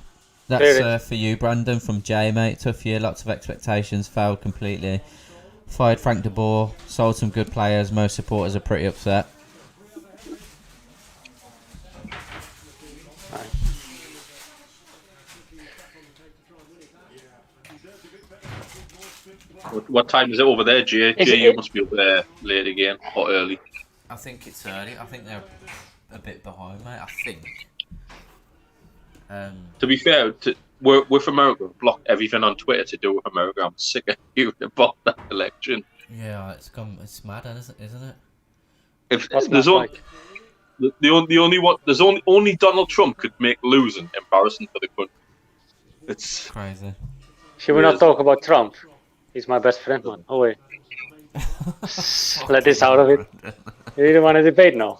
That's for you, Brandon, from Jay, mate. Tough year, lots of expectations, failed completely. Fired Frank de Boer, sold some good players. Most supporters are pretty upset. What time is it over there, Jay? Jay, you must be up there late again or early. I think it's early. I think they're a bit behind, mate. I think. To be fair, we're from America. Block everything on Twitter to do with America. I'm sick of hearing about that election. Yeah, it's mad, isn't it? If there's only Donald Trump could make losing embarrassing for the country. It's Crazy. Should we not talk about Trump? He's my best friend, man. Oh wait. Let this out of it. You really want to debate now?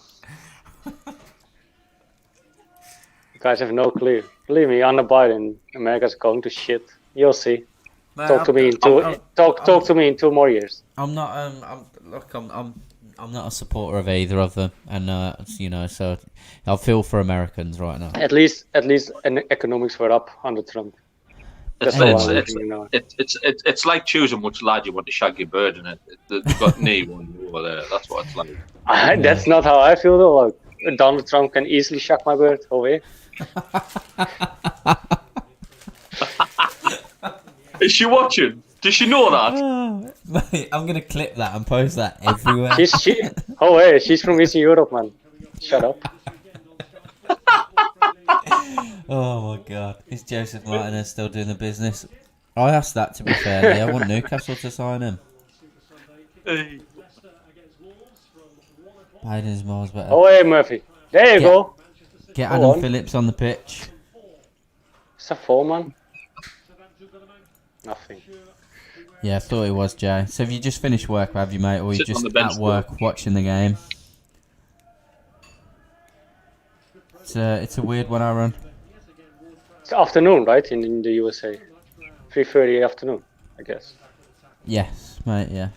You guys have no clue. Believe me, Anna Biden, America's going to shit. You'll see. Mate, Talk to me in 2 more years. I'm not. I'm not a supporter of either of them, and so I feel for Americans right now. At least, economics were up under Trump. That's it's like choosing which lad you want to shag your bird in it. They've got neither one over there. That's what it's like. That's not how I feel though. Like, Donald Trump can easily shag my bird away. Is she watching? Does she know that? Mate, I'm gonna clip that and post that everywhere. She's from Eastern Europe, man. Shut up. Oh my god, is Joseph Martinez still doing the business? I asked that, to be fair. I want Newcastle to sign him. Hey. Biden's miles better. Oh, hey, Murphy. There you go. Get Adam Phillips on the pitch. It's a 4, man. Nothing. Yeah, I thought it was, Jay. So have you just finished work, have you, mate? Or are you Sitting on just the bench at work watching the game? It's a weird one, Aaron. It's afternoon, right? In the USA, 3:30 afternoon, I guess. Yes, mate. Yeah.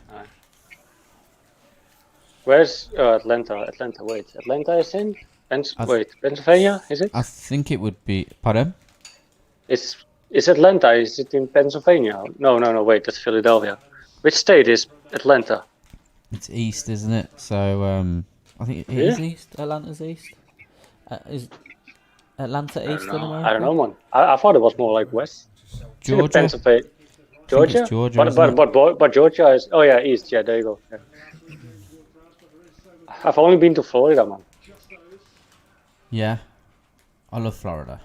Where's Atlanta? Wait, Atlanta is in Pennsylvania, is it? I think it would be. Pardon? Is Atlanta? Is it in Pennsylvania? No. Wait, that's Philadelphia. Which state is Atlanta? It's east, isn't it? So I think it is east. Atlanta's east. Is Atlanta east in America? I don't know, man. I thought it was more like west. Georgia. Pennsylvania. Georgia. Georgia, but Georgia is. Oh yeah, east. Yeah, there you go. Yeah. I've only been to Florida, man. Yeah, I love Florida.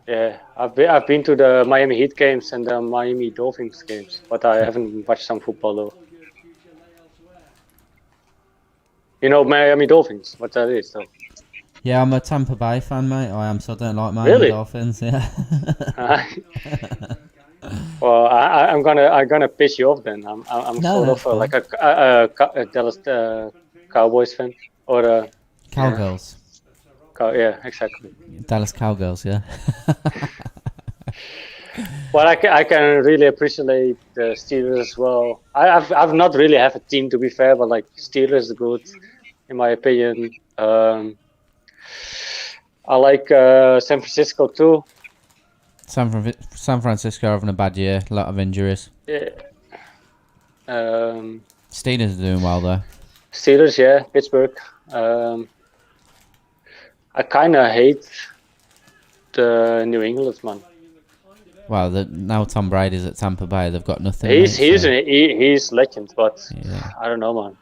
Yeah, I've been to the Miami Heat games and the Miami Dolphins games, but I haven't watched some football though. You know Miami Dolphins, what that is though. Yeah, I'm a Tampa Bay fan, mate. I am, so I don't like Miami Dolphins. Yeah. Well, I'm gonna piss you off then. I'm sort of like a Dallas Cowboys fan or a Cowgirls. Yeah, exactly. Dallas Cowgirls, yeah. Well, I can really appreciate the Steelers as well. I've not really have a team to be fair, but like Steelers is good in my opinion. I like San Francisco too. San Francisco having a bad year, a lot of injuries. Yeah. Steelers are doing well though. Steelers, yeah, Pittsburgh. I kind of hate the New England man. Well, now Tom Brady's at Tampa Bay. They've got nothing. He's legend, but yeah. I don't know, man.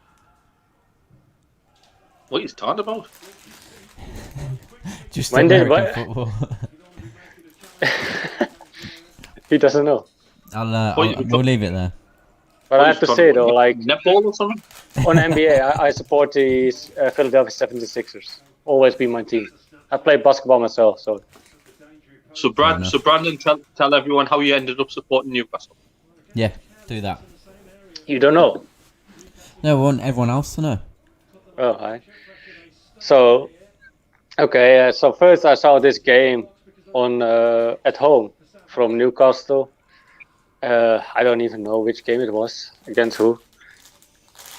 What are you talking about? Just when American football. He doesn't know. We'll leave it there. But I have to say though, like netball or something. On NBA, I support the Philadelphia 76ers. Always been my team. I played basketball myself, so. So Brandon, tell everyone how you ended up supporting Newcastle. Yeah, do that. You don't know? No, we want everyone else to know. Oh, hi. So, okay. So first I saw this game on at home from Newcastle. I don't even know which game it was against who.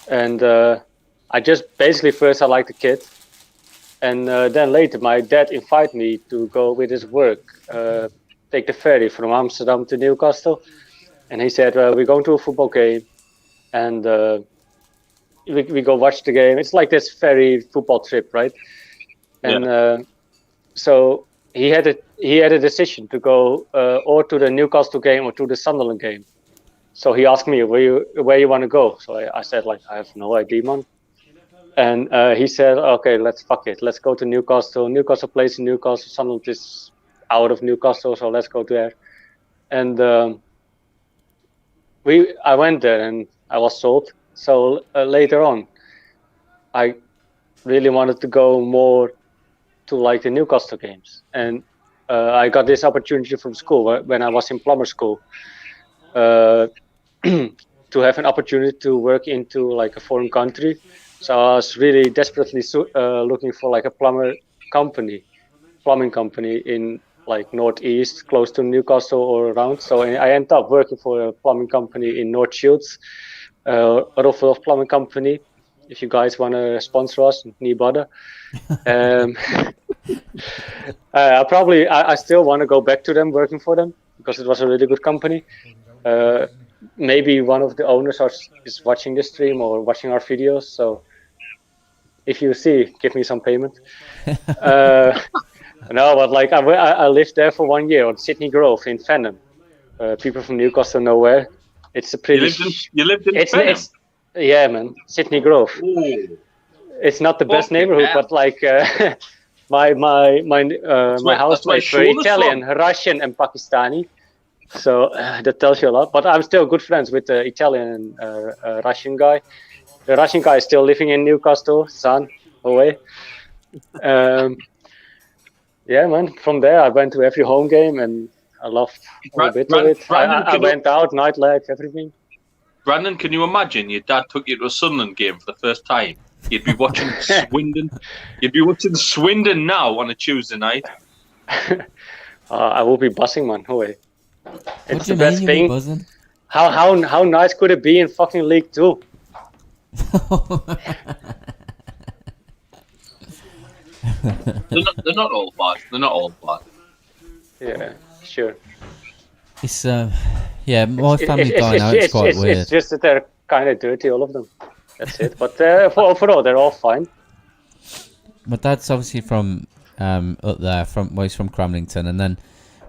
And I just basically first I liked the kid. And then later, my dad invited me to go with his work, take the ferry from Amsterdam to Newcastle. And he said, well, we're going to a football game and we go watch the game. It's like this ferry football trip, right? And so he had a decision to go or to the Newcastle game or to the Sunderland game. So he asked me, where you want to go? So I said, like, I have no idea, man. And he said, okay, let's go to Newcastle. Newcastle plays in Newcastle. Sunderland is out of Newcastle, so let's go there. And I went there and I was sold. So later on, I really wanted to go more to like the Newcastle games. And I got this opportunity from school when I was in plumber school to have an opportunity to work into like a foreign country. So I was really desperately looking for like a plumbing company in like Northeast, close to Newcastle or around. So I ended up working for a plumbing company in North Shields, a Rotterdam plumbing company. If you guys want to sponsor us, niet bother. I still want to go back to them, working for them, because it was a really good company. Maybe one of the owners is watching the stream or watching our videos. So if you see, give me some payment. No, but like I lived there for 1 year on Sydney Grove in Fandom. People from Newcastle know where. It's a pretty. You lived in Fandom? Yeah, man, Sydney Grove. Ooh. It's not the best neighborhood, but like my housemates were Italian, Russian, and Pakistani. So that tells you a lot. But I'm still good friends with the Italian and Russian guy. The Russian guy is still living in Newcastle, son, away. Yeah, man. From there, I went to every home game, and I loved a bit of it. I went out, nightlife, everything. Brandon, can you imagine your dad took you to a Sunderland game for the first time? You'd be watching Swindon. You'd be watching Swindon now on a Tuesday night. I will be buzzing, man. Away. What It's do the you best mean thing. you'll be buzzing? How nice could it be in fucking League 2? They're not all bad. They're not all bad. Yeah, sure. It's my family dynamic's quite weird. It's just that they're kind of dirty, all of them. That's it. But overall, they're all fine. My dad's obviously from up there, he's from Cramlington, and then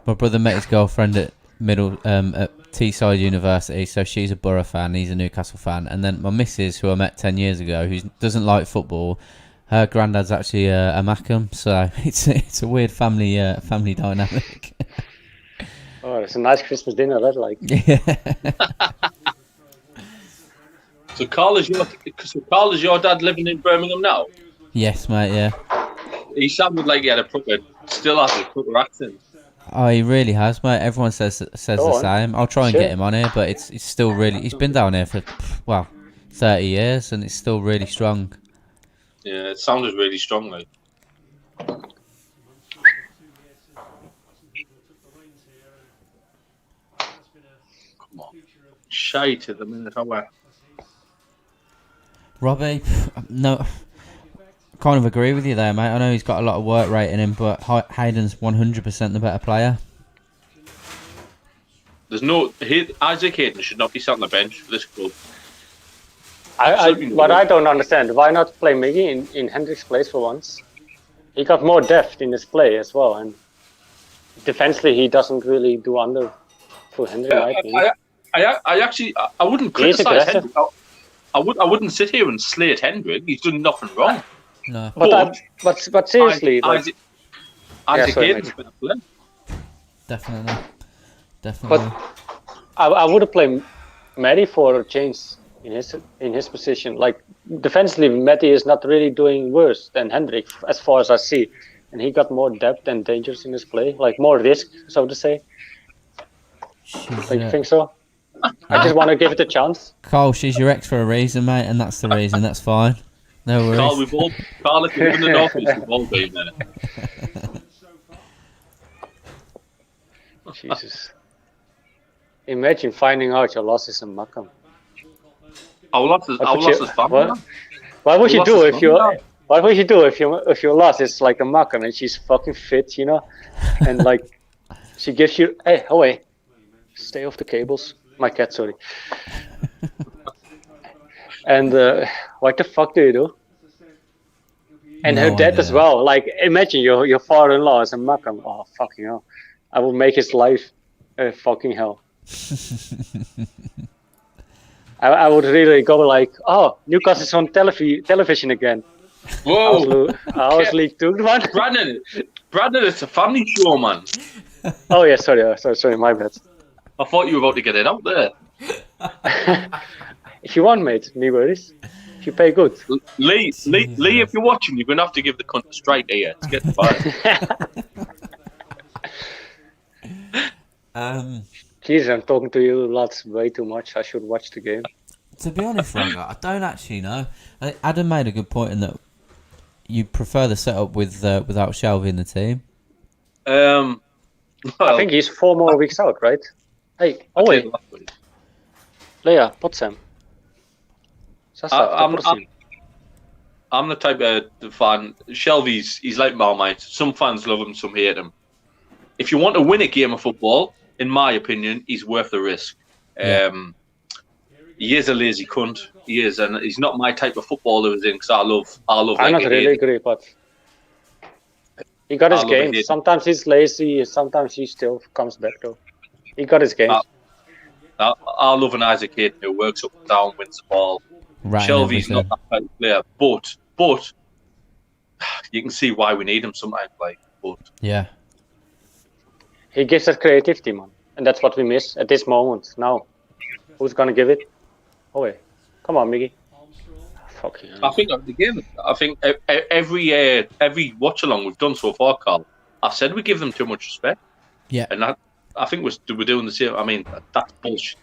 my brother met his girlfriend at Teesside University, so she's a Borough fan, he's a Newcastle fan, and then my missus, who I met 10 years ago, who doesn't like football, her granddad's actually a Mackham, so it's a weird family dynamic. Oh, it's a nice Christmas dinner, that like. Yeah. So Carl, is your dad living in Birmingham now? Yes, mate. Yeah. He sounded like he had still has a proper accent. Oh, he really has, mate. Everyone says the same. I'll try and get him on here, but it's still really. He's been down here for 30 years, and it's still really strong. Yeah, it sounded really strong, like. Come on, shite at the minute, are we? Robbie, no, kind of agree with you there, mate. I know he's got a lot of work rate in him, but Hayden's 100% the better player. Isaac Hayden should not be sat on the bench for this club. What I don't understand, why not play Miggy in Hendrick's place for once? He got more depth in his play as well, and defensively he doesn't really do under for Hendrick. I wouldn't criticise Hendrick. I wouldn't sit here and slate Hendrick. He's done nothing wrong. No. But seriously, Isaac Hayden's been a player. Definitely. But I would have played Matty for a change in his position. Like defensively, Matty is not really doing worse than Hendrick as far as I see, and he got more depth and dangers in his play, like more risk, so to say. You think so? I just want to give it a chance. Carl, she's your ex for a reason, mate, and that's the reason. That's fine. No worries. Carl, if you're in the office, we've all been there. Jesus. Imagine finding out your losses in Mackham. Our loss is family. What would you do if your loss is like a Mackham and she's fucking fit, you know? And like she gives you, hey, away. Stay off the cables. My cat, sorry. And what the fuck do you do? And her dad as well. Like, imagine your father-in-law is a Mackham. Oh, fucking hell. I will make his life fucking hell. I would really go like, oh, Newcastle's on television again. Whoa! I was League 2 one. Brandon, it's a family show, man. Oh yeah, sorry, my bad. I thought you were about to get it out there. If you want, mate, no worries. If you pay good. Lee, if you're watching, you're going to have to give the cunt a strike here to get the fire. Jeez, I'm talking to you lots way too much. I should watch the game. To be honest, Rango, I don't actually know. Adam made a good point in that you prefer the setup without Shelvey in the team. Well, I think he's 4 more weeks out, right? Hey, wait. Leia, Potsdam. I'm the type of fan. Shelvey's, he's like Marmite. Some fans love him, some hate him. If you want to win a game of football, in my opinion, he's worth the risk. Yeah. He is a lazy cunt. He is, and he's not my type of footballer. Because I love. I not really agree, but he got his game. Sometimes he's lazy. Sometimes he still comes back though. He got his game. I love an Isaac Hayden who works up and down, wins the ball. Right, Shelvey's not that type of player, but you can see why we need him sometimes. Yeah. He gives us creativity, man, and that's what we miss at this moment. Now, who's gonna give it? Oh wait, come on, Miggy. Fucking hell. I think every watch along we've done so far, Carl, I've said we give them too much respect. Yeah. And I think we're doing the same. I mean, that's bullshit.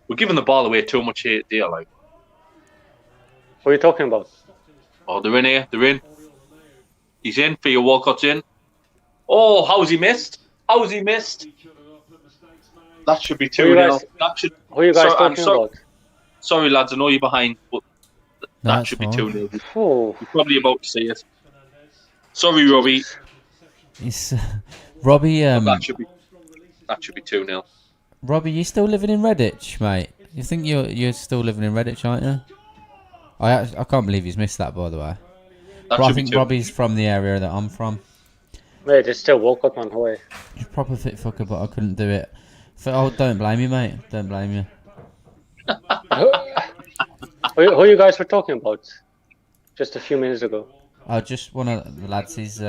We're giving the ball away too much here, like. What are you talking about? Oh, they're in here. They're in. He's in. Theo Walcott's in. Oh, how's he missed? How's he missed? That should be 2-0. That should. Who are you guys talking about? Sorry, lads. I know you're behind, but No, that should be 2-0. Oh, You're probably about to see it. Sorry, Robbie. It's Robbie. That should be 2-0. Robbie, you still living in Redditch, mate? You think you're still living in Redditch, aren't you? I can't believe he's missed that, by the way. That But I should be think 2-0. Robbie's from the area that I'm from. mate, it's still Walcott, man. Away. He's a proper fit fucker, but I couldn't do it. Don't blame you, mate. Don't blame you. Who you guys were talking about? Just a few minutes ago. Just one of the lads is.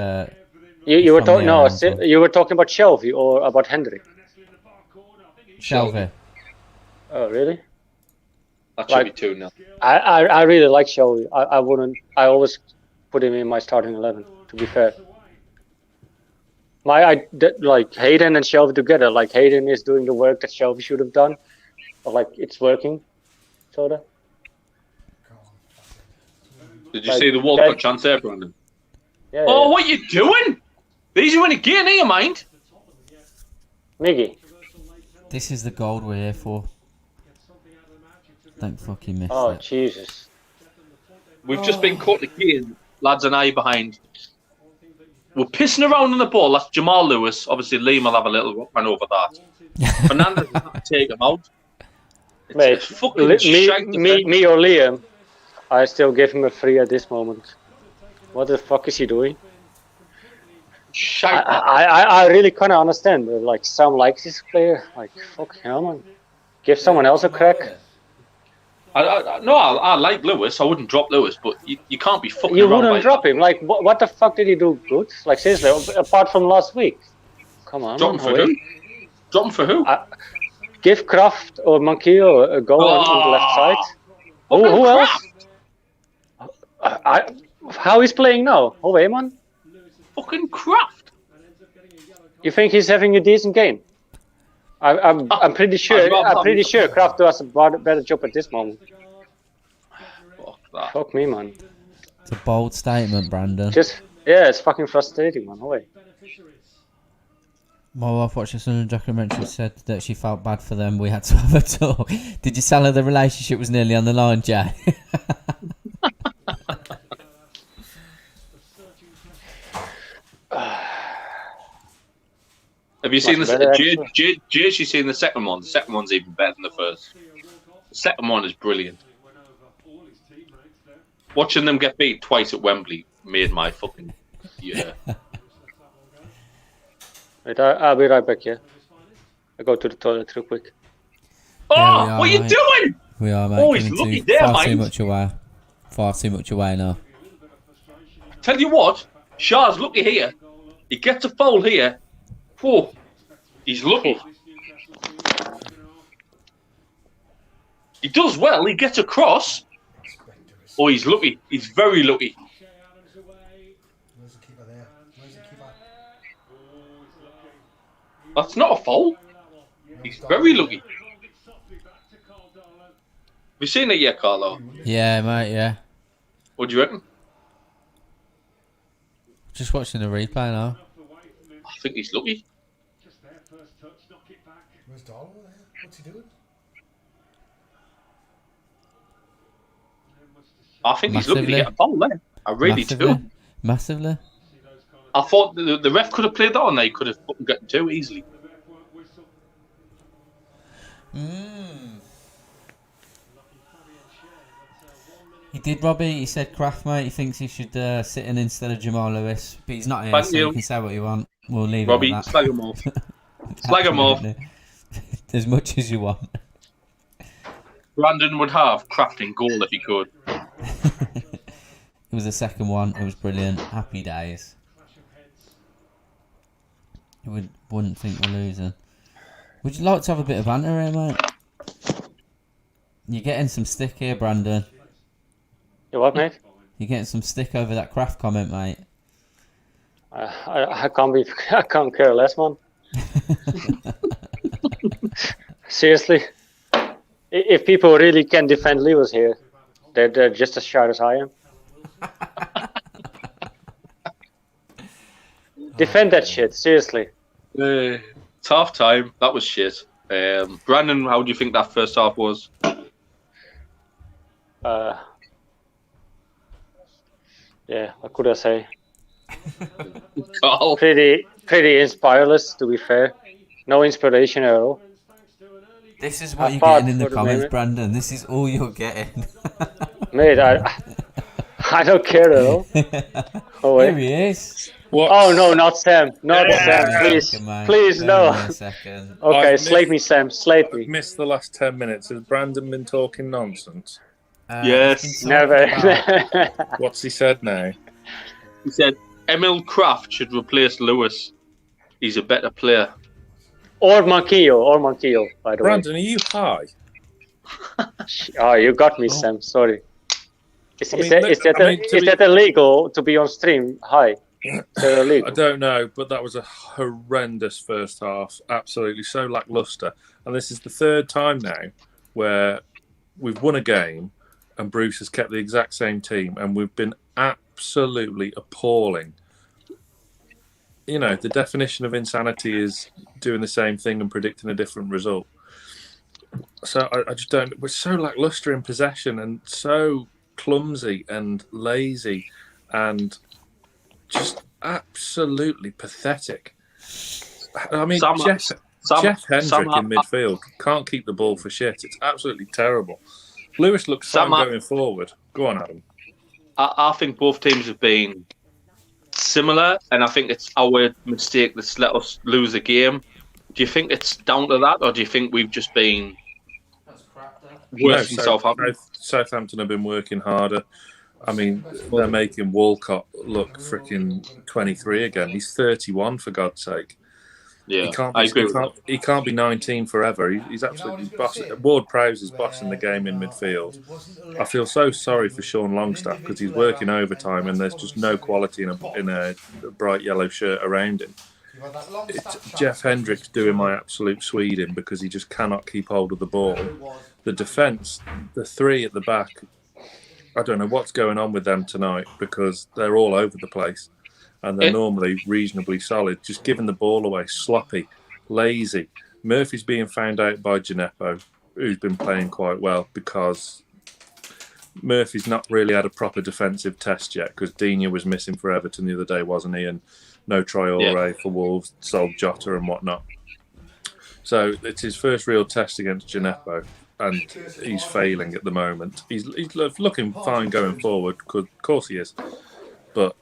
You were talking. No, from. you were talking about Shelvey or about Hendrik. Shelvey. Oh, really? That should be 2-0. I really like Shelvey. I wouldn't. I always put him in my starting 11. To be fair. Like Hayden and Shelvey together. Like Hayden is doing the work that Shelvey should have done. But like it's working, sorta. Did you see the Walcott chance there, Brandon? Yeah. Oh, what you doing? These are in a gear, near your mind. Miggy. This is the gold we're here for. Don't fucking miss Oh it. Jesus. We've just been caught again, lads and I behind. We're pissing around on the ball. That's Jamal Lewis. Obviously, Liam will have a little run over that. Fernandez will have to take him out. Mate, fucking me or Liam, I still give him a free at this moment. What the fuck is he doing? Shite. I really kind of understand. Like, Sam likes this player. Like, fuck hell, man. Give someone else a crack. I like Lewis. I wouldn't drop Lewis, but you can't be fucking You around wouldn't like drop that. him. Like, what the fuck did he do good? Like, seriously, apart from last week. Come on, Drop him man. for who? Drop him for who? Give Kraft or Manquillo a go on the left side. Fucking Who Kraft. else? How he's playing now? Oh, wait, man. Fucking Kraft. You think he's having a decent game? I'm pretty sure. I'm pretty sure Kraft does a better job at this moment. Fuck that. Fuck me, man. It's a bold statement, Brandon. It's fucking frustrating, man. Oh, wait. My wife watched a documentary, said that she felt bad for them. We had to have a talk. Did you tell her the relationship was nearly on the line, Jay? Have you seen Much the better, Jay? She's seen the second one. The second one's even better than the first. The second one is brilliant. Watching them get beat twice at Wembley made my fucking year. Wait, I'll be right back, yeah? I go to the toilet real quick. Oh, Yeah, what are you mate. doing? We are, mate. Oh, he's Giving lucky too, there, far too mate. much away. Far too much away now. Tell you what, Shah's lucky here. He gets a foul here. Whoa, he's lucky. He does well. He gets across. Oh, he's lucky. He's very lucky. Where's the keeper there? Where's the keeper? That's not a foul. He's very lucky. Have you seen it yet, Carlo? Yeah, mate, yeah. What do you reckon? Just watching the replay now. I think he's lucky. Where's Darlow there? What's he doing? I think he's lucky to Massively. get a foul there. I really do. Massively. I thought the ref could have played that on there. He could have fucking gotten two easily. He did, Robbie. He said Kraft, mate. He thinks he should sit in instead of Jamal Lewis. But he's not here, Thank so you. you can say what you want. We'll leave Robbie, it at that. slag him off. Slag him off. Absolutely. As much as you want. Brandon would have Kraft in goal if he could. It was the second one. It was brilliant. Happy days. You wouldn't think we're losing. Would you like to have a bit of banter here, mate? You're getting some stick here, Brandon. You what, mate? You're getting some stick over that Kraft comment, mate. I can't care less, man. Seriously, if people really can defend Lewis here, they're just as sharp as I am. Defend that shit, seriously. It's half time. That was shit. Brandon, how do you think that first half was? Yeah, what could I say? Carl? Pretty inspireless, to be fair. No inspiration at all. This is what I you're fought getting in the for the comments, moment. Brandon. This is all you're getting. Mate, I don't care at all. Oh, Here wait. he is. What? Oh no, not Sam. Not Sam, Bear please. with me a second, mate. Please, Bear no. with me a second. Okay, I've slate me, Sam. Slate I've me. missed the last 10 minutes. Has Brandon been talking nonsense? Yes. he's been talking Never. about- What's he said now? He said Emil Kraft should replace Lewis. He's a better player. or Manquillo, by the Brandon, are you high? way. Oh, you got me, Sam. Sorry. Is I mean, that illegal to be on stream? Hi. Is that illegal? I don't know, but that was a horrendous first half. Absolutely so lackluster. And this is the third time now where we've won a game and Bruce has kept the exact same team and we've been absolutely appalling. You know, the definition of insanity is doing the same thing and predicting a different result. So I just don't... We're so lackluster in possession and so clumsy and lazy and just absolutely pathetic. I mean, Jeff Hendrick in midfield can't keep the ball for shit. It's absolutely terrible. Lewis looks fine going forward. Go on, Adam. I think both teams have been similar, and I think it's our mistake that's let us lose the game. Do you think it's down to that, or do you think we've just been worse than Southampton? Southampton have been working harder. I mean, they're making Walcott look freaking 23 again. He's 31, for God's sake. Yeah, He can't be 19 forever. He's absolutely bossing. Ward-Prowse is bossing the game in midfield. I feel so sorry for Sean Longstaff because he's working overtime and there's just no quality in a bright yellow shirt around him. Jeff Hendrick's doing my absolute Sweden because he just cannot keep hold of the ball. The defence, the three at the back, I don't know what's going on with them tonight because they're all over the place. And they're normally reasonably solid, just giving the ball away, sloppy, lazy. Murphy's being found out by Gineppo, who's been playing quite well, because Murphy's not really had a proper defensive test yet, because Digne was missing for Everton the other day, wasn't he? And no Traore for Wolves, sold Jota and whatnot. So it's his first real test against Gineppo, and he's failing at the moment. He's looking fine going forward, of course he is. But...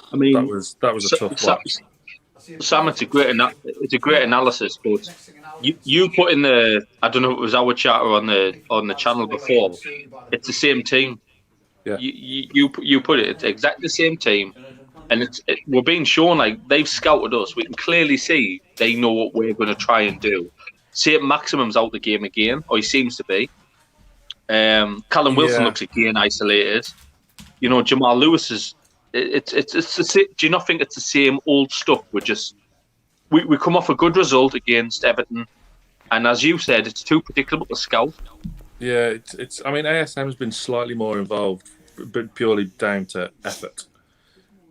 I mean, that was a tough watch. Sam, it's a great analysis, but you put in the, I don't know if it was our chatter on the channel before. It's the same team. Yeah. You put it. It's exactly the same team, and we're being shown like they've scouted us. We can clearly see they know what we're going to try and do. Saint-Maximum's out the game again, or he seems to be. Callum Wilson looks again isolated. You know, Jamal Lewis is. It's do you not think it's the same old stuff? We come off a good result against Everton, and as you said, it's too predictable to scout. Yeah, it's. I mean, ASM's been slightly more involved, but purely down to effort.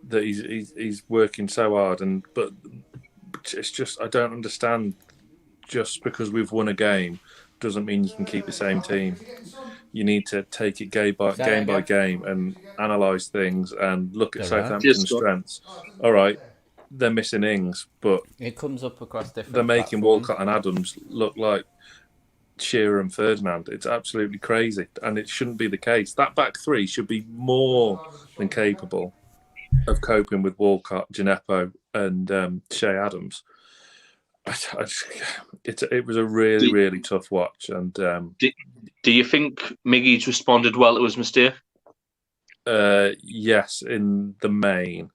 That he's working so hard, but it's just I don't understand. Just because we've won a game doesn't mean you can keep the same team. You need to take it game by game and analyse things and look at Southampton's strengths. All right, they're missing Ings, but it comes up across different. They're making Walcott and Adams look like Shearer and Ferdinand. It's absolutely crazy, and it shouldn't be the case. That back three should be more than capable of coping with Walcott, Gineppo, and Shea Adams. It was a really tough watch, and do you think Miggy's responded well to his mistake? Yes, in the main.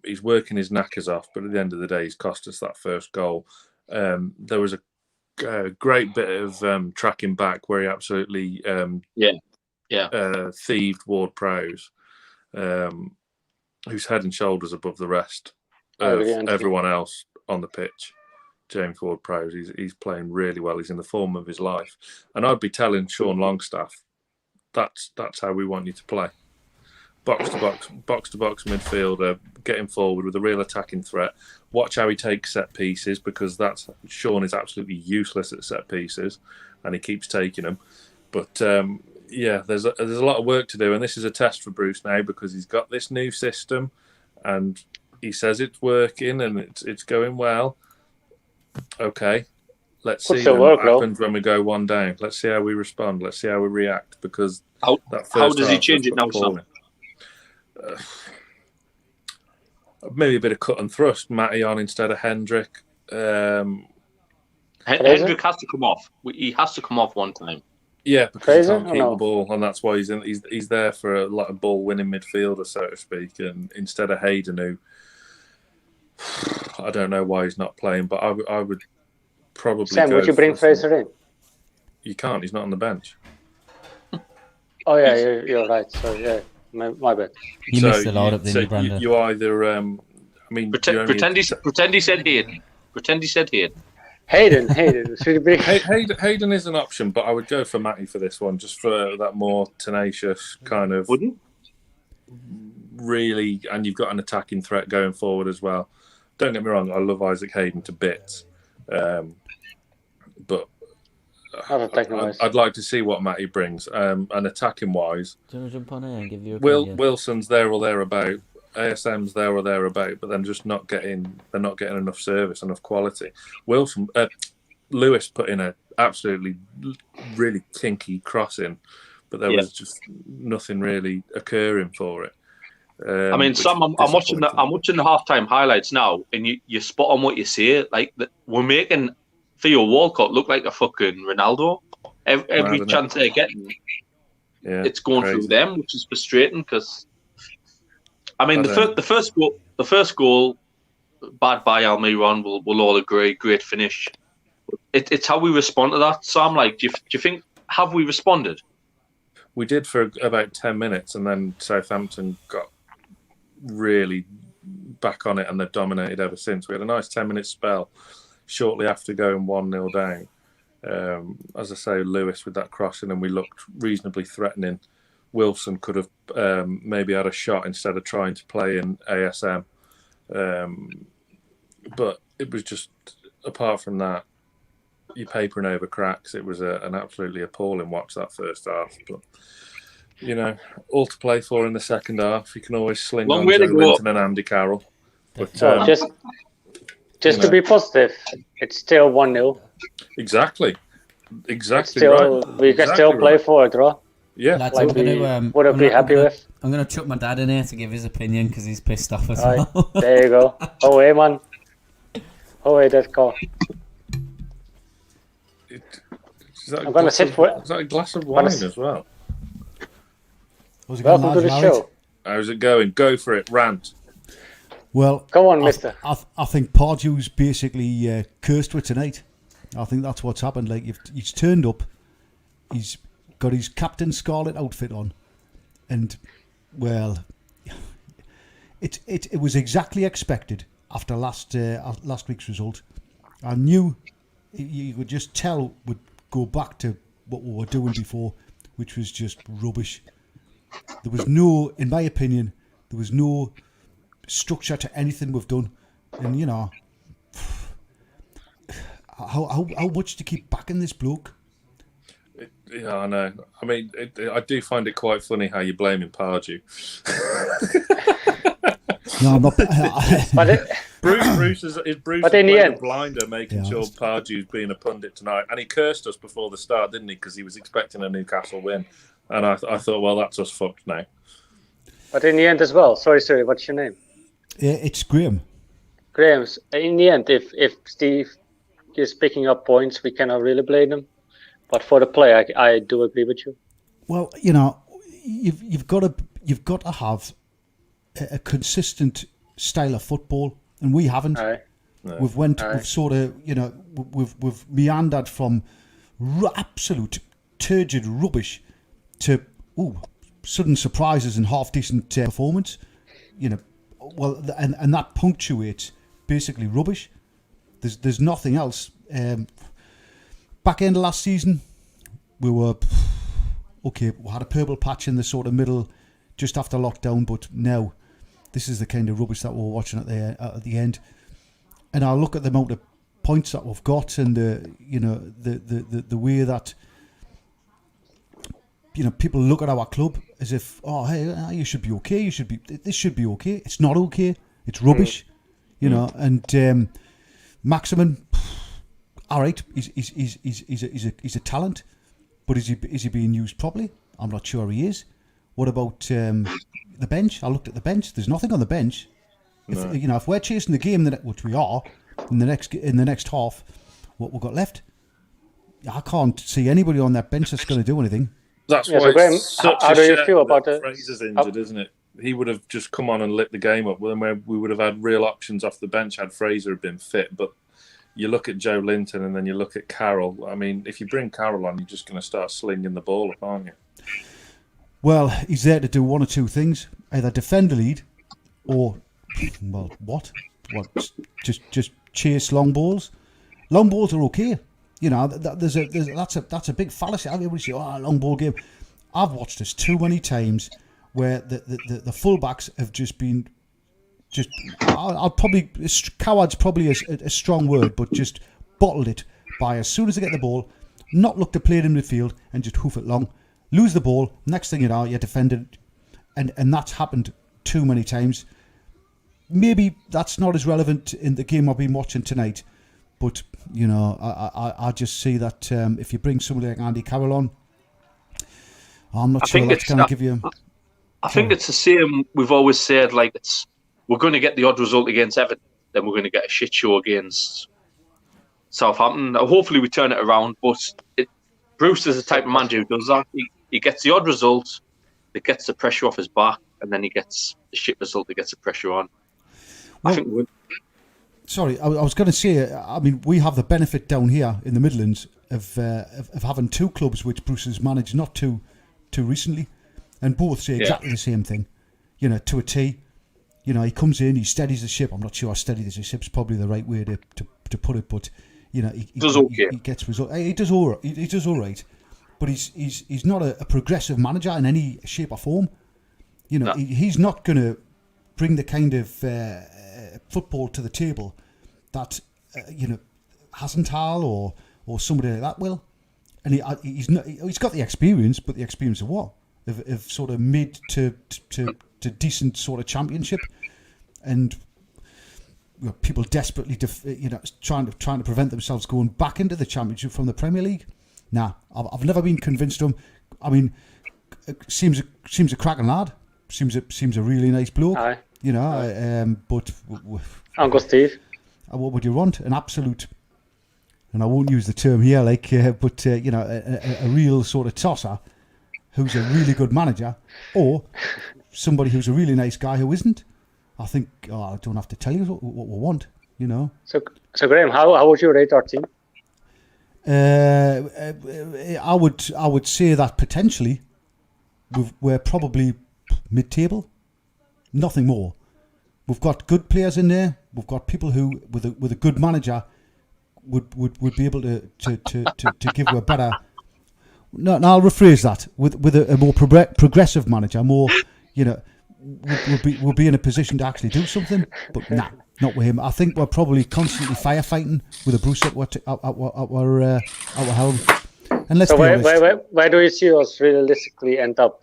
He's working his knackers off, but at the end of the day, he's cost us that first goal. There was a great bit of tracking back where he absolutely thieved Ward-Prowse, who's head and shoulders above the rest of everyone else on the pitch. James Ward-Prowse, he's playing really well. He's in the form of his life. And I'd be telling Sean Longstaff, that's how we want you to play. Box to box midfielder, getting forward with a real attacking threat. Watch how he takes set pieces, because Sean is absolutely useless at set pieces, and he keeps taking them. But there's a lot of work to do, and this is a test for Bruce now, because he's got this new system, and he says it's working and it's going well. Okay, let's see what happens when we go one down. Let's see how we respond. Let's see how we react, because how does he change it now, Sam? Maybe a bit of cut and thrust. Matty on instead of Hendrick. Hendrick has to come off. He has to come off one time. Yeah, because he can't keep the ball, and that's why he's there for a lot of ball-winning midfielder, so to speak. And instead of Hayden, who I don't know why he's not playing, but I would probably. Sam, would you bring Fraser in? You can't. He's not on the bench. Oh yeah, you're right. So yeah. My bad. You missed a lot of the Brandon. You either, pretend he said Hayden. Pretend he said Hayden. Hayden. Hayden is an option, but I would go for Matty for this one, just for that more tenacious kind of. Wouldn't? Really, and you've got an attacking threat going forward as well. Don't get me wrong, I love Isaac Hayden to bits, but. I'd like to see what Matty brings. And attacking wise, do you want to jump on here and give you a Wilson's there or thereabout, ASM's there or thereabout, but then just not getting enough service, enough quality. Lewis put in a absolutely really kinky crossing, but there was just nothing really occurring for it. I mean, Sam, I'm watching the halftime highlights now, and you spot on what you say. Like we're making Theo Walcott look like a fucking Ronaldo. Every chance they're getting, it's going through them, which is frustrating. Because I mean, the first goal, bad by Almiron. We'll all agree, great finish. It's how we respond to that, Sam. Like, do you think have we responded? We did for about 10 minutes, and then Southampton got really back on it, and they've dominated ever since. We had a nice 10-minute spell shortly after going 1-0 down. As I say, Lewis with that crossing, and we looked reasonably threatening. Wilson could have maybe had a shot instead of trying to play in ASM. But it was just, apart from that, you're papering over cracks. It was an absolutely appalling watch, that first half. But, all to play for in the second half. You can always sling on Joe Linton and Andy Carroll. But Just to be positive, it's still 1-0. Exactly still, right. We can still play for a draw. Yeah, Lads, like would I be happy with? I'm going to chuck my dad in here to give his opinion, because he's pissed off as well. There you go. Oh, hey, man. Oh, hey, that car. I'm going to sit for it. Is that a glass of wine as well? Welcome to the show. How's it going? Go for it, rant. Well, go on, mister. I think Pardew's basically cursed with tonight. I think that's what's happened. Like, he's turned up, he's got his Captain Scarlet outfit on, and well, it was exactly expected after last week's result. I knew you could just tell would go back to what we were doing before, which was just rubbish. There was no, in my opinion, there was no structure to anything we've done, and how much to keep backing this bloke? Yeah, I know. I mean, I do find it quite funny how you're blaming Pardew. No, I'm not. Bruce is but in the end, a blinder, making sure Pardew's being a pundit tonight, and he cursed us before the start, didn't he? Because he was expecting a Newcastle win, and I thought, well, that's us fucked now. But in the end as well. Sorry. What's your name? It's Graham. Graham's. In the end, if Steve is picking up points, we cannot really blame him. But for the play, I do agree with you. Well, you've got to have a consistent style of football, and we haven't. Aye. No. We've sort of, we've meandered from absolute turgid rubbish to sudden surprises and half decent performance. Well, and that punctuates basically rubbish. There's nothing else. Back end of last season, we were okay, we had a purple patch in the sort of middle just after lockdown, but now this is the kind of rubbish that we're watching at the end. And I look at the amount of points that we've got and the way that people look at our club as if, oh, hey, you should be okay. This should be okay. It's not okay. It's rubbish, And Maximin, all right, he's a talent, but is he being used properly? I'm not sure he is. What about the bench? I looked at the bench. There's nothing on the bench. No. If we're chasing the game, which we are, in the next half, what we've got left, I can't see anybody on that bench that's going to do anything. That's why so Graham, it's such how a do you shame feel about that it? Fraser's injured, isn't it? He would have just come on and lit the game up. Well, then we would have had real options off the bench had Fraser been fit. But you look at Joe Linton and then you look at Carroll. I mean, if you bring Carroll on, you're just going to start slinging the ball up, aren't you? Well, he's there to do one or two things: either defend the lead, or what? Just chase long balls. Long balls are okay. That's a big fallacy. Everybody say, "Oh, long ball game." I've watched this too many times where the fullbacks have just been I'll probably coward's probably a strong word, but just bottled it by as soon as they get the ball, not look to play it in midfield and just hoof it long, lose the ball. Next thing you know, you're defended, and that's happened too many times. Maybe that's not as relevant in the game I've been watching tonight. But, I just see that if you bring somebody like Andy Carroll on, I'm not sure that's going to give you... I think it's the same we've always said, like, we're going to get the odd result against Everton, then we're going to get a shit show against Southampton. Hopefully we turn it around, but Bruce is the type of manager who does that. He gets the odd result, it gets the pressure off his back, and then he gets the shit result that gets the pressure on. Well, I think sorry, I was going to say, I mean, we have the benefit down here in the Midlands of having two clubs which Bruce has managed not too recently, and both say exactly the same thing, to a T. He comes in, he steadies the ship. I'm not sure steady the ship's probably the right way to put it, but he gets results. He does all right. He does all right, but he's not a progressive manager in any shape or form. No. He's not going to bring the kind of football to the table that Hasenthal or somebody like that will, and he's got the experience, but the experience of what of sort of mid to decent sort of championship, and people desperately trying to prevent themselves going back into the championship from the Premier League. Nah, I've never been convinced of him. I mean, seems a cracking lad. Seems a really nice bloke. Aye. But Uncle Steve. What would you want? An absolute, and I won't use the term here, but a real sort of tosser who's a really good manager, or somebody who's a really nice guy who isn't. I think I don't have to tell you what we want, So Graham, how would you rate our team? I would say that potentially we're probably mid-table. Nothing more. We've got good players in there. We've got people who, with a good manager, would be able to give you a better. No, I'll rephrase that. With a more progressive manager, more we'll be in a position to actually do something. But nah, not with him. I think we're probably constantly firefighting with a Bruce at our helm. And let's be honest. Where do you see us realistically end up?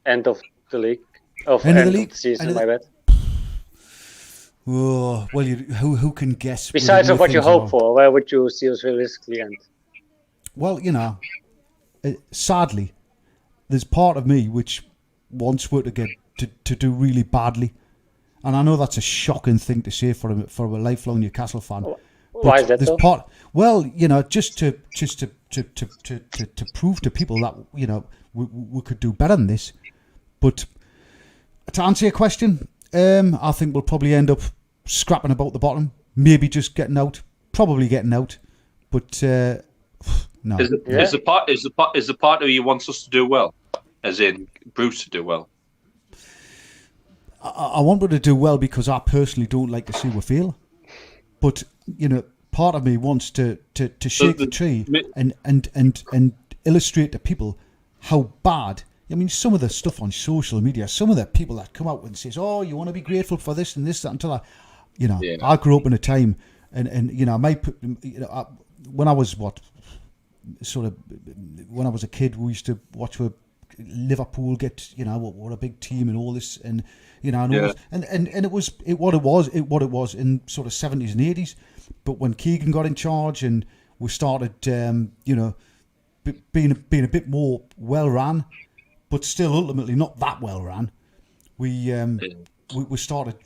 End of the league. End of the league. Of the season, my bad. Oh, well, who can guess? Besides of what you hope for, where would you see us realistically end? Well, sadly, there's part of me which wants we to get to do really badly, and I know that's a shocking thing to say for a lifelong Newcastle fan. Why is that so? Well, just to prove to people that we could do better than this. But to answer your question, I think we'll probably end up scrapping about the bottom, maybe just getting out, probably getting out. But no. Is the part who you wants us to do well, as in Bruce to do well? I want her to do well because I personally don't like to see her fail. But part of me wants to shake the tree and illustrate to people how bad. I mean, some of the stuff on social media, some of the people that come out and says, "Oh, you want to be grateful for this and this, that, until I grew up in a time, and when I was when I was a kid, we used to watch Liverpool get, what a big team and all this, and and it was what it was in sort of 70s and 80s. But when Keegan got in charge and we started, being a bit more well ran, but still ultimately not that well ran, we started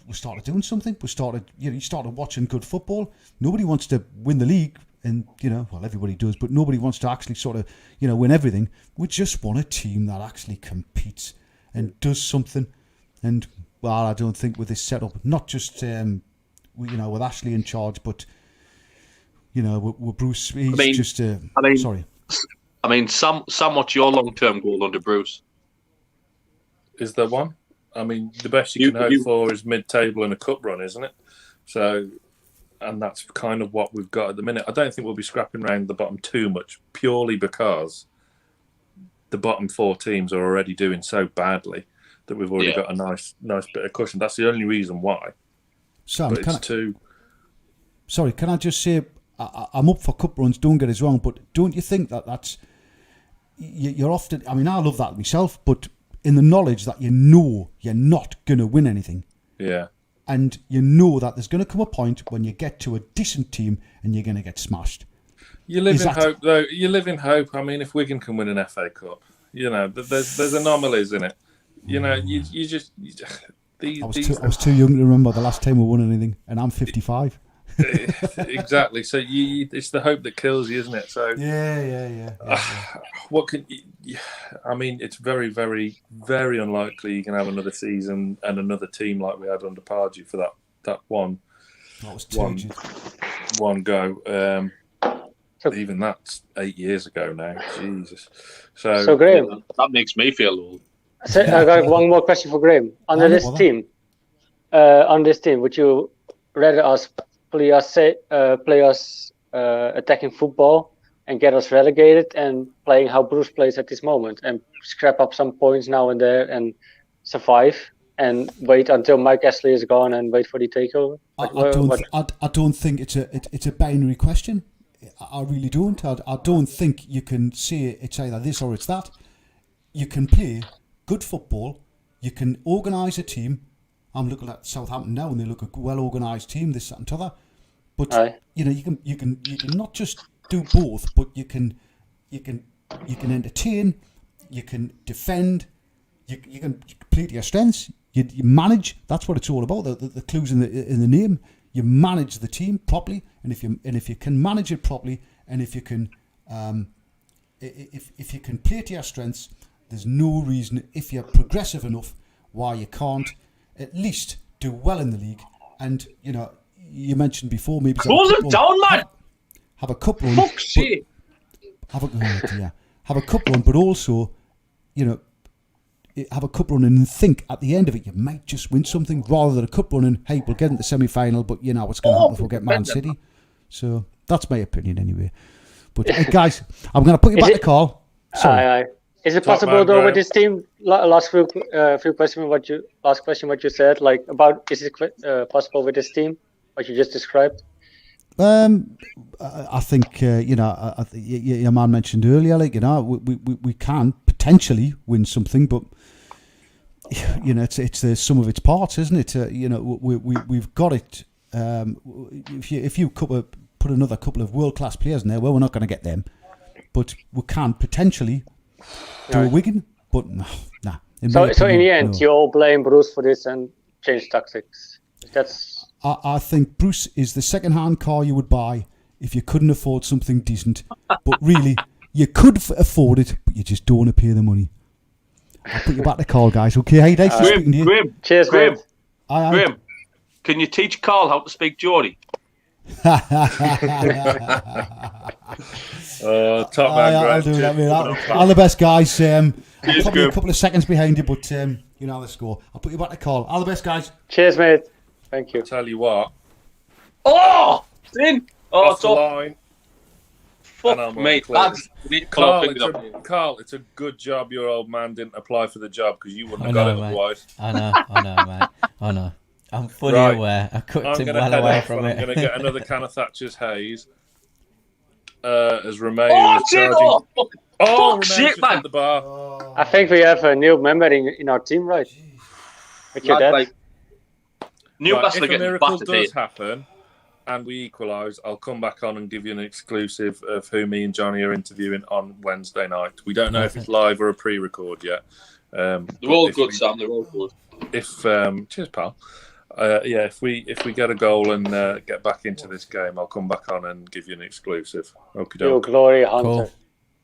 doing something. We started, you started watching good football. Nobody wants to win the league, and everybody does, but nobody wants to actually sort of win everything. We just want a team that actually competes and does something. And I don't think with this setup, not just with Ashley in charge, but with Bruce, he's sorry. I mean, Sam, what's your long-term goal under Bruce? Is there one? I mean, the best you can hope for is mid-table and a cup run, isn't it? So, and that's kind of what we've got at the minute. I don't think we'll be scrapping around the bottom too much, purely because the bottom 4 teams are already doing so badly that we've already got a nice bit of cushion. That's the only reason why. Sam, can I just say, I'm up for cup runs, don't get us wrong, but don't you think that's... You're often... I mean, I love that myself, but in the knowledge that you're not going to win anything. Yeah. And that there's going to come a point when you get to a decent team and you're going to get smashed. You live in hope, though. You live in hope. I mean, if Wigan can win an FA Cup, there's anomalies in it. You just... I was too young to remember the last time we won anything, and I'm 55. Exactly. So it's the hope that kills you, isn't it? So yeah. What can I mean? It's very, very, very unlikely you can have another season and another team like we had under Pardew for that one go. Even that's 8 years ago now. Jesus. So Graham, that makes me feel old. So I got one more question for Graham. On this team, would you rather us play us attacking football and get us relegated, and playing how Bruce plays at this moment and scrap up some points now and there and survive, and wait until Mike Ashley is gone and wait for the takeover? I don't think it's a binary question. I really don't. I don't think you can say it's either this or it's that. You can play good football. You can organise a team. I'm looking at Southampton now, and they look a well-organised team. This, that, and t'other. But you can not just do both, but you can entertain. You can defend. You can play to your strengths. You manage. That's what it's all about. The clues in the name. You manage the team properly, and if you can manage it properly, and if you can play to your strengths, there's no reason, if you're progressive enough, why you can't at least do well in the league. And you mentioned before, maybe close it down, man. Have a cup run. Fuck's sake. Have a cup run, but also, have a cup run and think at the end of it you might just win something, rather than a cup run and hey, we'll get in the semi-final, but what's going to happen if we get Man City. So that's my opinion anyway. But guys, I'm going to put you back to Carl. Sorry. Is it possible though with this team? Last few question what you said, like about, is it possible with this team what you just described? I think your man mentioned earlier, we can potentially win something, but it's the sum of its parts, isn't it? We've got it. If you put another couple of world-class players in there, well, we're not going to get them, but we can potentially do a Wigan, but nah. So in the end, you all blame Bruce for this and change tactics. I think Bruce is the second-hand car you would buy if you couldn't afford something decent. But really, you could afford it, but you just don't want to pay the money. I'll put you back to Carl, guys. Okay, hey, nice speaking to you. Graham, cheers, Graham. Graham, can you teach Carl how to speak Geordie? Top man, I'll do that, mate. All the best, guys. I'm probably a couple of seconds behind you, but the score. I'll put you back to Carl. All the best, guys. Cheers, mate. Thank you. Tell you what. Oh! It's in! Oh, off the line. Fuck me, lads. We need to pull our fingers up. Carl, it's a good job your old man didn't apply for the job because you wouldn't have I got know, it mate. otherwise. I know, mate. I know. I'm fully Right. aware. I cooked I'm him going to well head away off from and I'm it. going to get another can of Thatcher's Haze. As Romeo Oh, is shit! charging. Oh, Romeo's shit, just man! at the bar. I think we have a new member in our team, right? With your dad. Like, Newcastle Right, are if a getting miracle battered does here. happen and we equalise, I'll come back on and give you an exclusive of who me and Johnny are interviewing on Wednesday night. We don't know if it's live or a pre-record yet. They're all good, Sam. They're all good. Cheers, pal. If we get a goal and get back into this game, I'll come back on and give you an exclusive. Okie Your doke. glory hunter. Cool.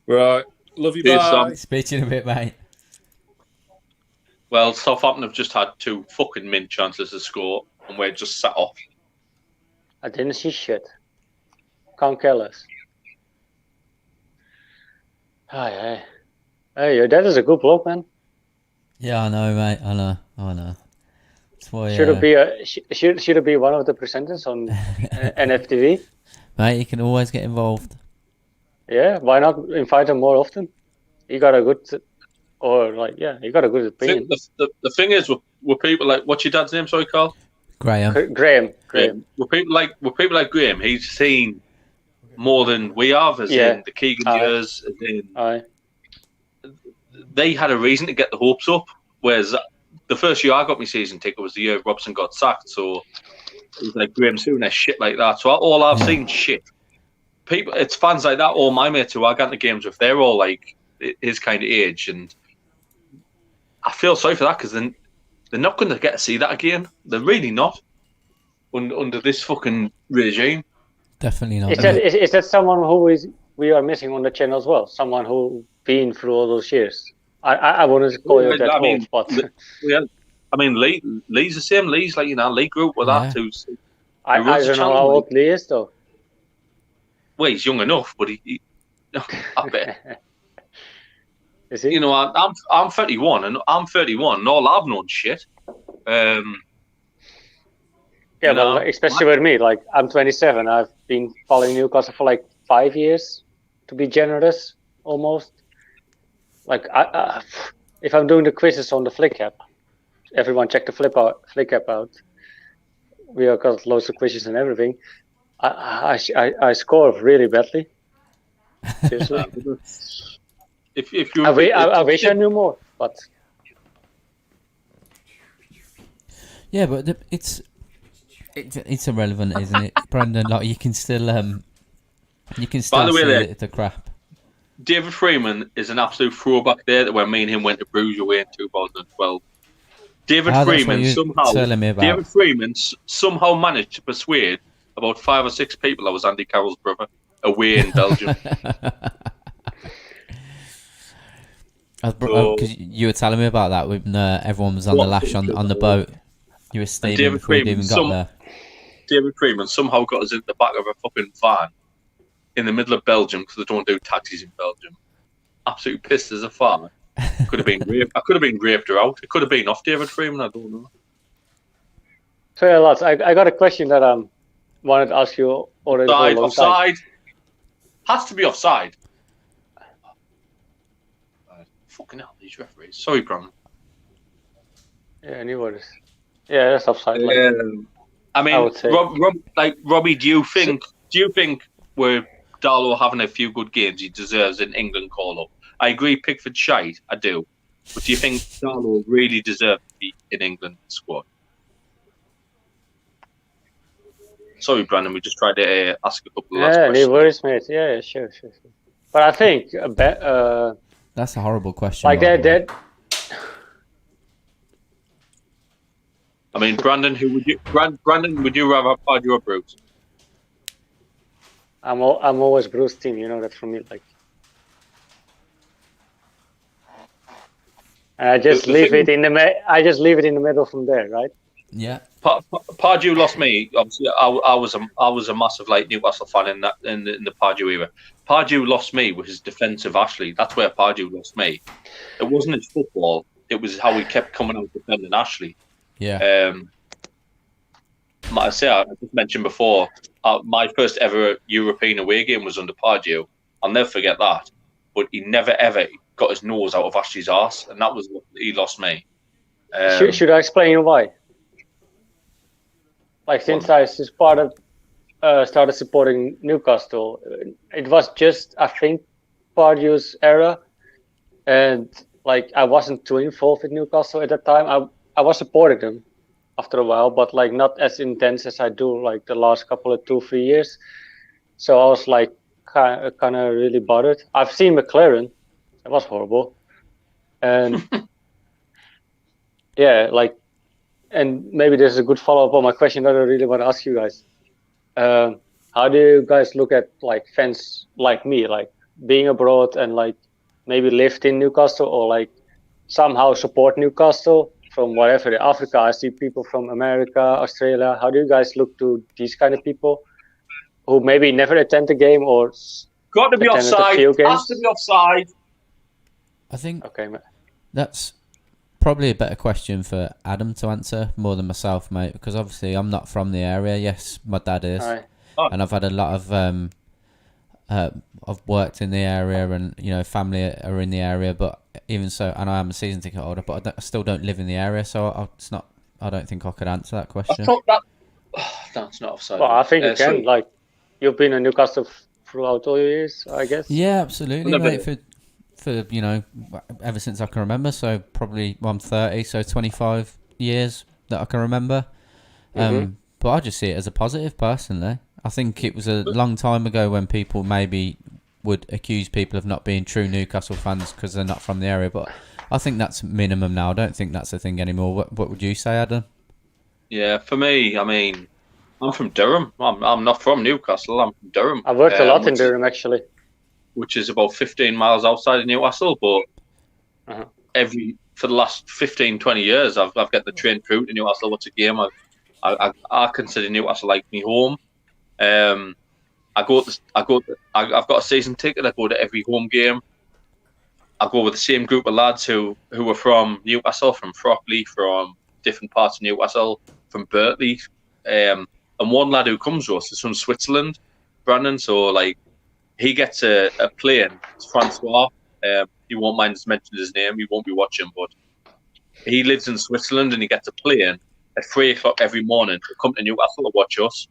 Right, love you, Cheers, bye. Sam. Speak to you in a bit, mate. Well, Southampton have just had 2 fucking mint chances to score, and we're just sat off. I didn't see shit. Can't kill us. Hey, your dad is a good bloke, man. Yeah, I know, mate. I know. That's why, Should it be one of the presenters on NFTV? mate, you can always get involved. Yeah, why not invite him more often? He got a good, he got a good opinion. The thing is, with people like, what's your dad's name? Sorry, Carl. Graham. Graham. With people like Graham, he's seen more than we have. As in the Keegan years. As in, they had a reason to get the hopes up. Whereas the first year I got my season ticket was the year Robson got sacked. So it was like Graham Souness, shit like that. So all I've seen shit. People, it's fans like that. All my mates who I got into games with, they're all like his kind of age, and I feel sorry for that because then they're not going to get to see that again. They're really not under this fucking regime. Definitely not. Is that someone who we are missing on the channel as well? Someone who been through all those years. I wouldn't call you that old, but I mean, Lee's the same. Lee's like, Lee grew up with that too. So I don't know how old Lee is though. Well, he's young enough, but he I bet. Is he? I'm 31, and I'm 31, and all I've known shit. Well, especially with me, like I'm 27. I've been following Newcastle for like 5 years, to be generous, almost. Like, if I'm doing the quizzes on the Flick app, everyone check the Flick app out. We have got loads of quizzes and everything. I score really badly. Seriously. I wish I knew more, but yeah, but it's irrelevant, isn't it, Brandon? Like you can still By the way, the crap. David Freeman is an absolute throwback there. That when me and him went to Bruges away in 2012. David Freeman somehow managed to persuade about 5 or 6 people that was Andy Carroll's brother away in Belgium. Because you were telling me about that when everyone was on the lash on the boat. You were stealing before you even got there. David Freeman somehow got us in the back of a fucking van in the middle of Belgium because they don't do taxis in Belgium. Absolutely pissed as a fart. Could have been raped. I could have been raped her out. It could have been off David Freeman. I don't know. So yeah, lads, I got a question that I wanted to ask you already. Offside. Has to be offside. Fucking hell, these referees. Sorry, Brandon. Yeah, anyways. Yeah, that's offside. I mean, Robbie, do you think with Darlow having a few good games, he deserves an England call-up? I agree, Pickford's shite, I do. But do you think Darlow really deserves to be in England squad? Sorry, Brandon, we just tried to ask a couple of last questions. Yeah, no worries, mate. Yeah, sure. But I think that's a horrible question. Like that. I mean, Brandon, would you rather have Pardew or Bruce? I'm always Bruce team, you know that from me. Like, and I just leave it in the middle from there, right? Yeah. Pardew lost me. Obviously, I was a massive Newcastle fan in the Pardew era. Pardew lost me with his defensive Ashley. That's where Pardew lost me. It wasn't his football. It was how he kept coming out defending Ashley. Yeah. I just mentioned before, my first ever European away game was under Pardew, I'll never forget that. But he never ever got his nose out of Ashley's arse, and that was what he lost me. Should I explain why? Like since I started supporting Newcastle, it was just I think Pardew's era, and like I wasn't too involved with Newcastle at that time. I was supporting them after a while, but like not as intense as I do like the last couple of 2-3 years. So I was like kind of really bothered. I've seen McLaren. It was horrible. And yeah, like, and maybe this is a good follow-up on my question that I really want to ask you guys. How do you guys look at like fans like me, like being abroad and like maybe lived in Newcastle or like somehow support Newcastle from wherever, Africa? I see people from America, Australia. How do you guys look to these kind of people who maybe never attend a game or got to be offside? Has to be offside. I think okay, that's probably a better question for Adam to answer more than myself, mate, because obviously I'm not from the area. Yes, my dad is, and I've had a lot of I've worked in the area, and you know, family are in the area. But even so, and I am a season ticket holder, but I still don't live in the area, so I don't think I could answer that question. I thought that that's not offside. Well, I think you can. Like, you've been in Newcastle throughout all your years, I guess. Yeah, absolutely, mate. For you know, ever since I can remember. So probably I'm 30, so 25 years that I can remember. But I just see it as a positive, personally. I think it was a long time ago when people maybe would accuse people of not being true Newcastle fans because they're not from the area. But I think that's minimum now. I don't think that's a thing anymore. What would you say, Adam? Yeah, for me, I mean, I'm from Durham. I'm not from Newcastle. I'm from Durham. I've worked a lot in Durham, actually. Which is about 15 miles outside of Newcastle. But for the last 15, 20 years, I've got the train through to Newcastle. What's a game? I consider Newcastle like my home. I've got a season ticket. I go to every home game. I go with the same group of lads who are from Newcastle, from Frockley, from different parts of Newcastle, from Berkeley. And one lad who comes to us is from Switzerland, Brandon. So like, he gets a plane. It's Francois. You won't mind us mentioning his name. You won't be watching, but he lives in Switzerland and he gets a plane at 3 o'clock every morning to come to Newcastle to watch us.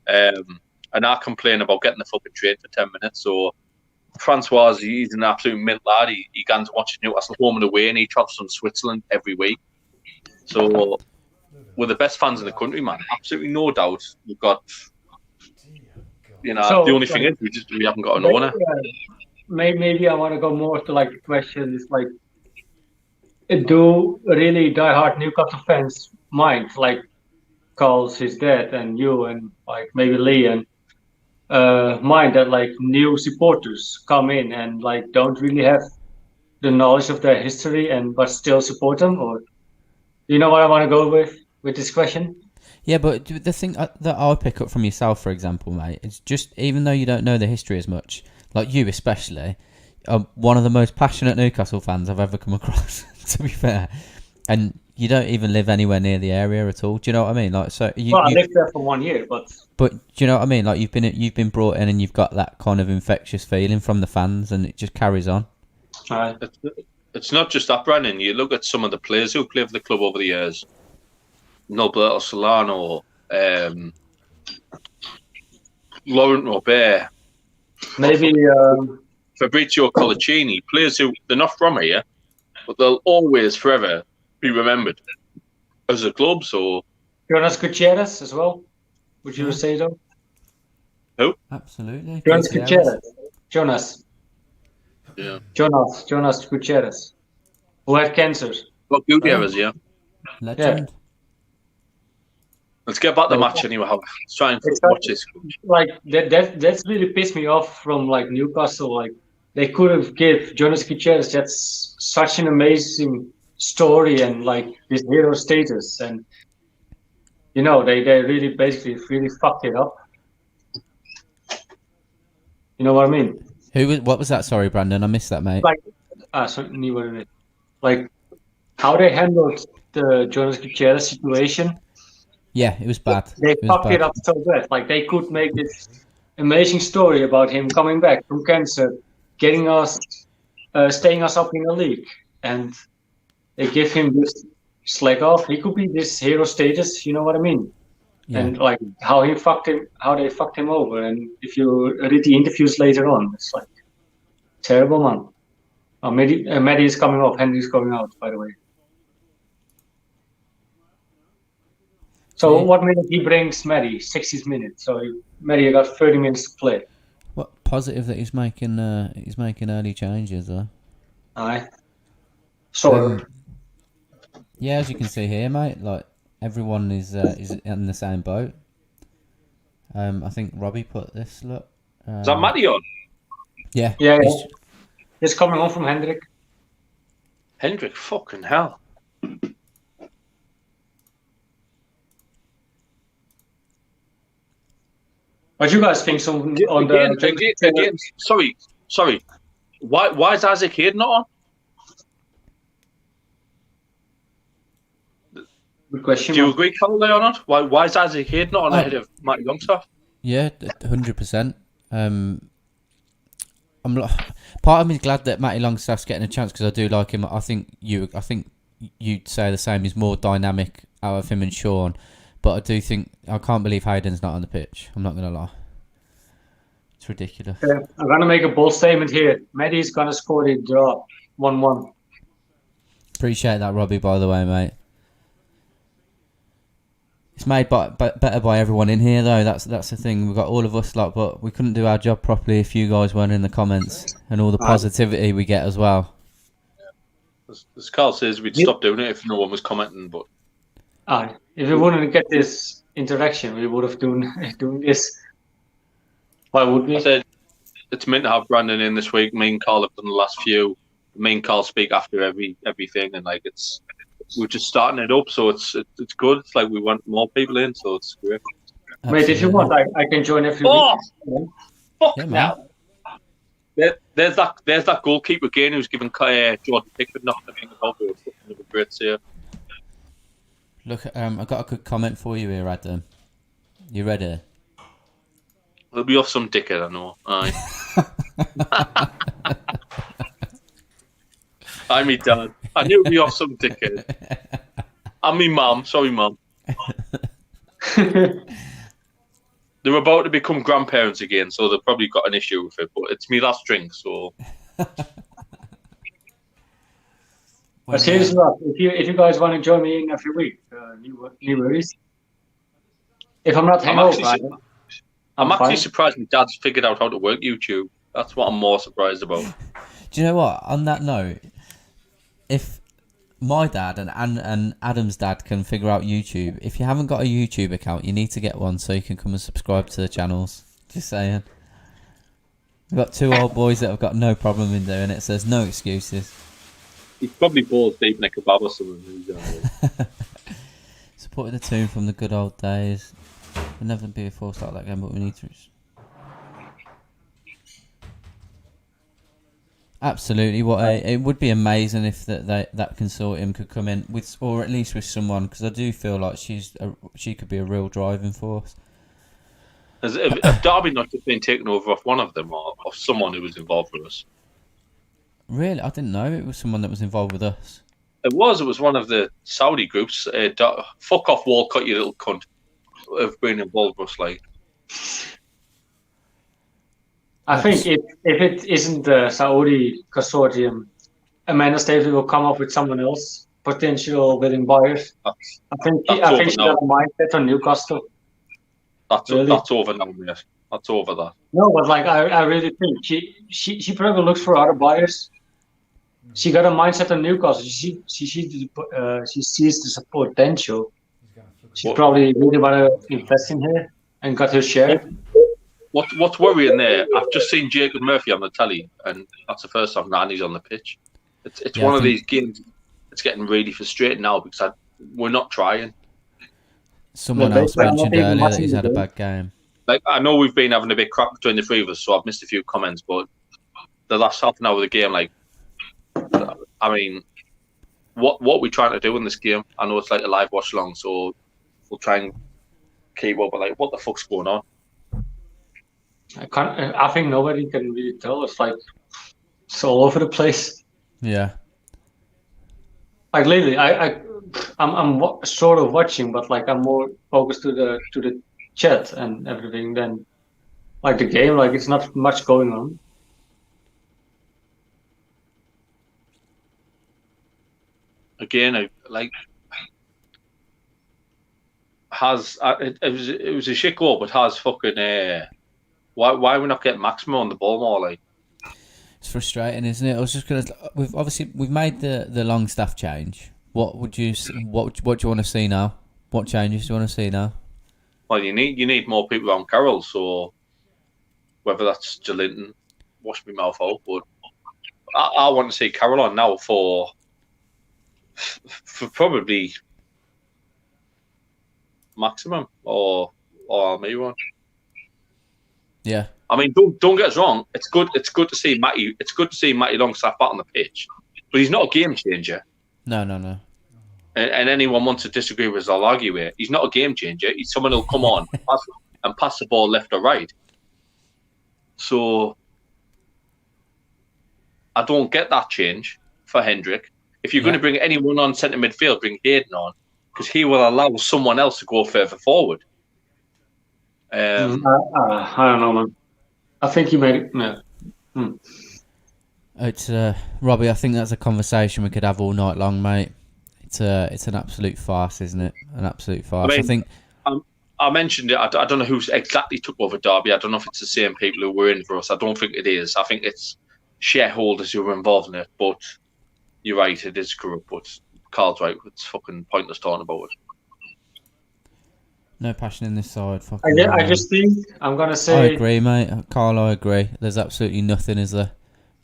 And I complain about getting the fucking train for 10 minutes. So Francois, he's an absolute mint lad. He gets watching Newcastle home and away, and he travels from Switzerland every week. So we're the best fans in the country, man. Absolutely no doubt. We've got, the only thing is we haven't got an owner. Maybe I want to go more to like the question is like, do really diehard Newcastle fans mind, like Carl's his dad and you and like maybe Lee, and mind that like new supporters come in and like don't really have the knowledge of their history but still support them? Or you know what I want to go with this question? Yeah, but the thing that I'll pick up from yourself, for example, mate, is just even though you don't know the history as much, like you especially, are one of the most passionate Newcastle fans I've ever come across, to be fair. And you don't even live anywhere near the area at all. Do you know what I mean? Like, so I lived there for 1 year, but do you know what I mean? Like, you've been brought in, and you've got that kind of infectious feeling from the fans, and it just carries on. It's not just that, Brandon. You look at some of the players who played for the club over the years. Norbert Solano, Laurent Robert, maybe Fabrizio Colaccini, players who they're not from here, but they'll always forever be remembered as a club. So Jonas Gutierrez as well. Would you say though? Who? Absolutely. Jonas Gutierrez. Yeah. Jonas Gutierrez, who had cancer. Well, Gutierrez, yeah. Legend. Yeah. Let's get back to the match anyway. Let's try and watch this. Like that's really pissed me off from like Newcastle. Like they could have give Jonas Gutierrez that's such an amazing story and like this hero status, and they really basically really fucked it up. You know what I mean? What was that? Sorry, Brandon, I missed that, mate. Like, like how they handled the Jonas Gutierrez situation. Yeah, it was bad. They fucked it up so bad. Like they could make this amazing story about him coming back from cancer, getting us, staying us up in the league, and they give him this slack off. He could be this hero status, you know what I mean? Yeah. And like how they fucked him over. And if you read the interviews later on, it's like terrible, man. Maddie is coming off, Henry's going out, by the way. So what minute he brings Maddie? 60 minutes. So Maddie got 30 minutes to play. What positive that he's making early changes though. Aye. So yeah, as you can see here, mate, like everyone is in the same boat. I think Robbie put this. Look, Is that Matty on? Yeah. He's coming home from Hendrik. Hendrik, fucking hell. What do you guys think on the Again, sorry. Why is Isaac Hayden not on? Good question. Do you agree, Callaway, or not? Why is Isaac Hayden not on ahead of Matty Longstaff? Yeah, 100%. I'm part of me is glad that Matty Longstaff's getting a chance because I do like him. I think you'd say the same. He's more dynamic out of him and Sean, but I do think I can't believe Hayden's not on the pitch. I'm not gonna lie, it's ridiculous. I'm gonna make a bold statement here. Matty's gonna score the draw 1-1. Appreciate that, Robbie. By the way, mate. It's made better by everyone in here, though. That's the thing. We've got all of us, but we couldn't do our job properly if you guys weren't in the comments and all the positivity we get as well. As Carl says, we'd stop doing it if no one was commenting. But if we wouldn't get this interaction, we would have doing this. Why would we? I said it's meant to have Brandon in this week. Me and Carl have done the last few. Me and Carl speak after everything, and like we're just starting it up, so it's good. It's like we want more people in, so it's great. Mate, if you want, I can join every week. Fuck now. There's that goalkeeper again who's given Jordan Pickford nothing about it. It's a great save. Look, I've got a good comment for you here, Adam. You ready? We'll be off some dickhead, I know. Aye. I'm me dad. I knew it'd be off some dickhead. I'm me mum. Sorry, mum. They're about to become grandparents again, so they've probably got an issue with it. But it's me last drink, so. But seriously, if you guys want to join me in every week, no worries. If I'm not hangover, I'm actually surprised my dad's figured out how to work YouTube. That's what I'm more surprised about. Do you know what? On that note, if my dad and Adam's dad can figure out YouTube, if you haven't got a YouTube account, you need to get one so you can come and subscribe to the channels. Just saying. We've got two old boys that have got no problem in doing it, so there's no excuses. He's probably balls deep in a kebab or something. Supporting the team from the good old days. We'll never be a force like that game, but we need to. Absolutely, it would be amazing if that consortium could come in with, or at least with someone, because I do feel like she could be a real driving force. Has Derby not just been taken over off one of them or off someone who was involved with us? Really, I didn't know it was someone that was involved with us. It was one of the Saudi groups. Fuck off, Walcott, you little cunt. Have been involved with us, like. I think if it isn't the Saudi consortium, Amanda Staveley will come up with someone else, potential willing buyers. I think she got a mindset on Newcastle. That's over now, mate. That's over that. No, but like I really think she probably looks for other buyers. She got a mindset on Newcastle. She sees the potential. She probably really want to invest in her and got her share. What's worrying there? I've just seen Jacob Murphy on the telly, and that's the first time Randy's on the pitch. It's one of these games. It's getting really frustrating now because we're not trying. Someone else mentioned earlier that he's had a bad game. Like, I know we've been having a bit crap between the three of us, so I've missed a few comments. But the last half an hour of the game, like, I mean, what are we trying to do in this game? I know it's like a live watch along, so we'll try and keep up. But like, what the fuck's going on? I think nobody can really tell. It's like it's all over the place. Yeah. Like lately, I'm sort of watching, but like I'm more focused to the chat and everything than like the game. Like it's not much going on. Again, it was a shit goal, but has fucking why we not getting Maximo on the ball more? Like, It's frustrating, isn't it? I was just gonna. We've made the long staff change. What do you want to see now? What changes do you want to see now? well, you need more people around Carroll. So whether that's Jolinton, wash my mouth out, but I want to see Carroll on now for probably maximum or Almiron. Yeah. I mean, don't get us wrong. It's good to see Matty. It's good to see Matty Longstaff back on the pitch, but he's not a game changer. No. And anyone wants to disagree with us, I'll argue it. He's not a game changer. He's someone who'll come on and pass the ball left or right. So I don't get that change for Hendrick. If you're going to bring anyone on centre midfield, bring Hayden on, because he will allow someone else to go further forward. I don't know, man. I think he made it. Yeah. It's Robbie. I think that's a conversation we could have all night long, mate. It's an absolute farce, isn't it? An absolute farce. I think I mentioned it. I don't know who's exactly took over Derby. I don't know if it's the same people who were in for us. I don't think it is. I think it's shareholders who were involved in it. But you're right, it is corrupt. But Carl's right. It's fucking pointless talking about it. no passion in this side. I just think I'm gonna say. I agree, mate. Carl, I agree. There's absolutely nothing, is there?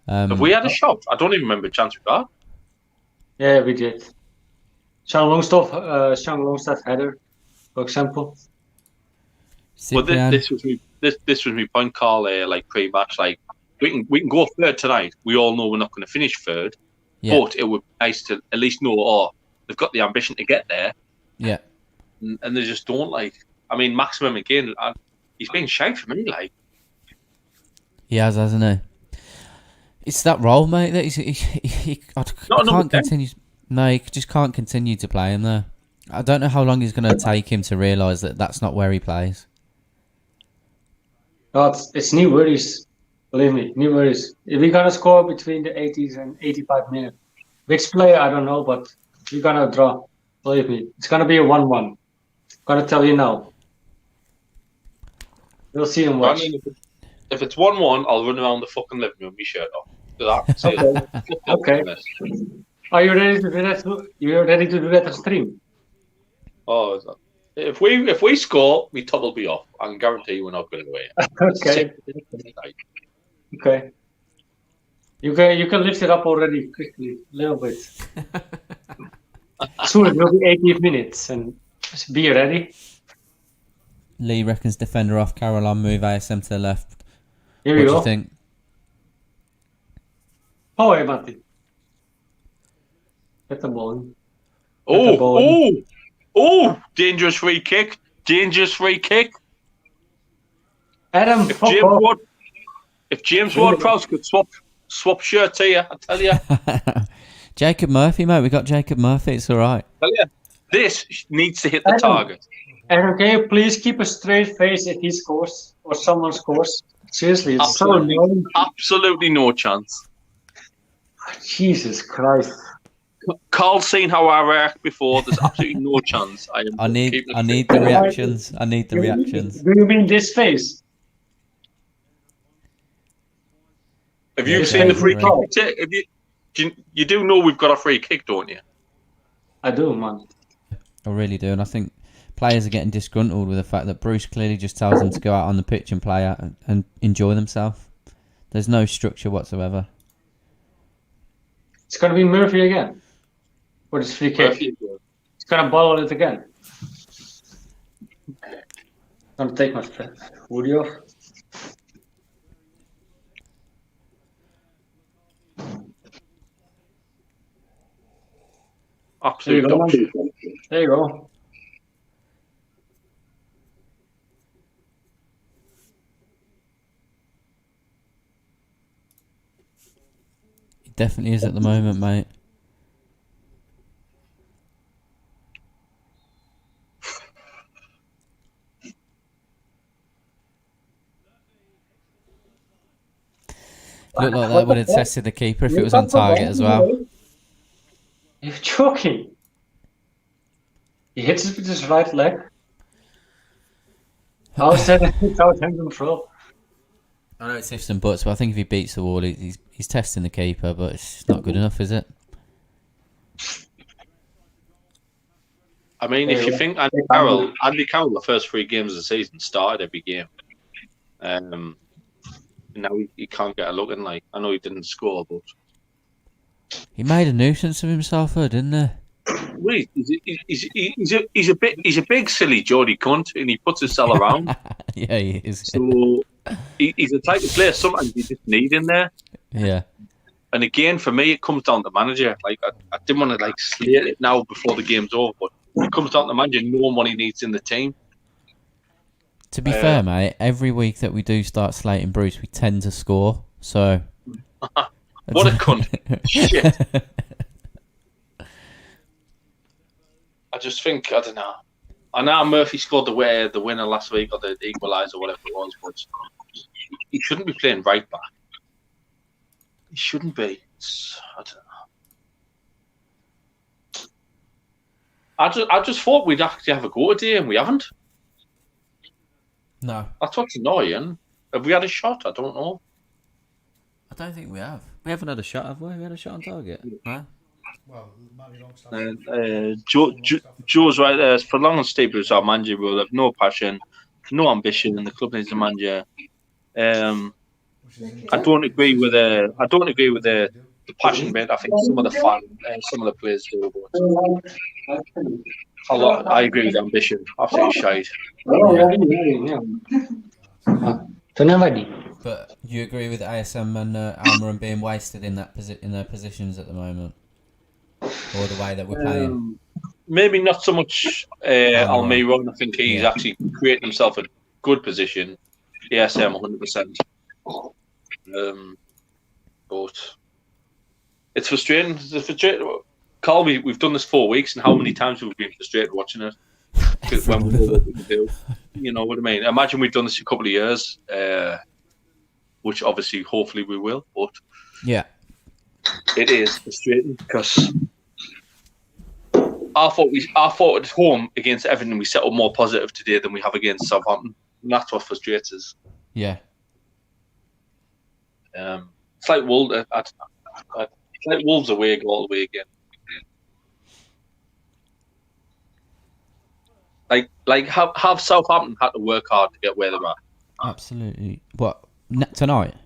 Have we had a shot? I don't even remember a chance we got. Yeah, we did. Sean Longstaff header, for example. But this was my point, Carl. Like pre-match, like we can go third tonight. We all know we're not going to finish third, but it would be nice to at least know they've got the ambition to get there. Yeah, and they just don't like. I mean, Maximum again. He's been shanked for me, like. He has, hasn't he? It's that role, mate. That he can't continue. No, he just can't continue to play him there. I don't know how long it's going to take him to realise that that's not where he plays. No, it's new worries. Believe me, new worries. If we're gonna score between the 80s and 85 minutes, which player I don't know, but we're gonna draw. Believe me, it's gonna be a 1-1. Gonna tell you now. We'll see him watch. I mean, if it's 1-1, I'll run around the fucking living room with my shirt off. Okay. Are you ready to do that? You're ready to do that on stream? Oh, if we score, we top will be off. I can guarantee you we're not going away. Okay. Okay. You can lift it up already quickly, a little bit. Soon it will be 80 minutes, and be ready. Lee reckons defender off. Caroline move ASM to the left. Here we go. What do you think? Oh, hey, Matti. Get the ball. Oh! Dangerous free kick. Adam, if James Ward-Prowse could swap shirts here, I tell you. Jacob Murphy, mate. We got Jacob Murphy. It's all right. Tell you, this needs to hit the target. Adam, can you please keep a straight face if he scores or someone scores? Seriously, it's so annoying. Absolutely no chance. Jesus Christ. Carl's seen how I react before. There's absolutely no chance. I need the reactions. I need the reactions. Do you mean this face? Have you seen the free kick? You do know we've got a free kick, don't you? I do, man. I really do, and I think players are getting disgruntled with the fact that Bruce clearly just tells them to go out on the pitch and play out and enjoy themselves. There's no structure whatsoever. It's going to be Murphy again. For this free kick. It's going to bottle it again. I'm going to take my hoodie off. Absolutely. There you go. Definitely is at the moment, mate. Looked like that would have tested the keeper if it was on target as well. You're joking. He hits it with his right leg. How is that a Southampton throw? I know it's ifs and buts, but I think if he beats the wall, he's testing the keeper, but it's not good enough, is it? I mean, if you think Andy Carroll, the first 3 games of the season started every game. Now he can't get a look in. Like, I know he didn't score, but he made a nuisance of himself, though, didn't he? Wait, he's a big silly Geordie cunt, and he puts himself around. Yeah, he is. So he's the type of player sometimes you just need in there. Yeah. And again, for me, it comes down to manager. Like I didn't want to like slate it now before the game's over, but it comes down to manager knowing what he needs in the team. To be fair, mate, every week that we do start slating Bruce, we tend to score. So what a cunt! Shit. I just think I don't know. I know Murphy scored the winner last week, or the equaliser, whatever it was, but he shouldn't be playing right back. He shouldn't be. I don't know. I just thought we'd actually have a go today, and we haven't. No. That's what's annoying. Have we had a shot? I don't know. I don't think we have. We haven't had a shot, have we? We had a shot on target. No? Well, Joe's right there. For long and Steve Bruce, our manager will have no passion, no ambition, and the club needs a manager. I don't agree with the passion bit. I think some of the players do. But I agree with the ambition. Absolutely shite. But you agree with ASM and Almiron being wasted in that in their positions at the moment, or the way that we're playing? Maybe not so much Almiron. I think he's actually created himself a good position. ASM 100%. But it's frustrating. Carl, we've done this 4 weeks, and how many times have we been frustrated watching it? When we know what we can do. You know what I mean? Imagine we've done this a couple of years, which obviously, hopefully, we will. But yeah, it is frustrating because I thought at home against Everton we set up more positive today than we have against Southampton, and that's what frustrates us. Yeah. It's like Wolves. It's like Wolves away, all the way again. Like have Southampton had to work hard to get where they're at? Absolutely. What, tonight?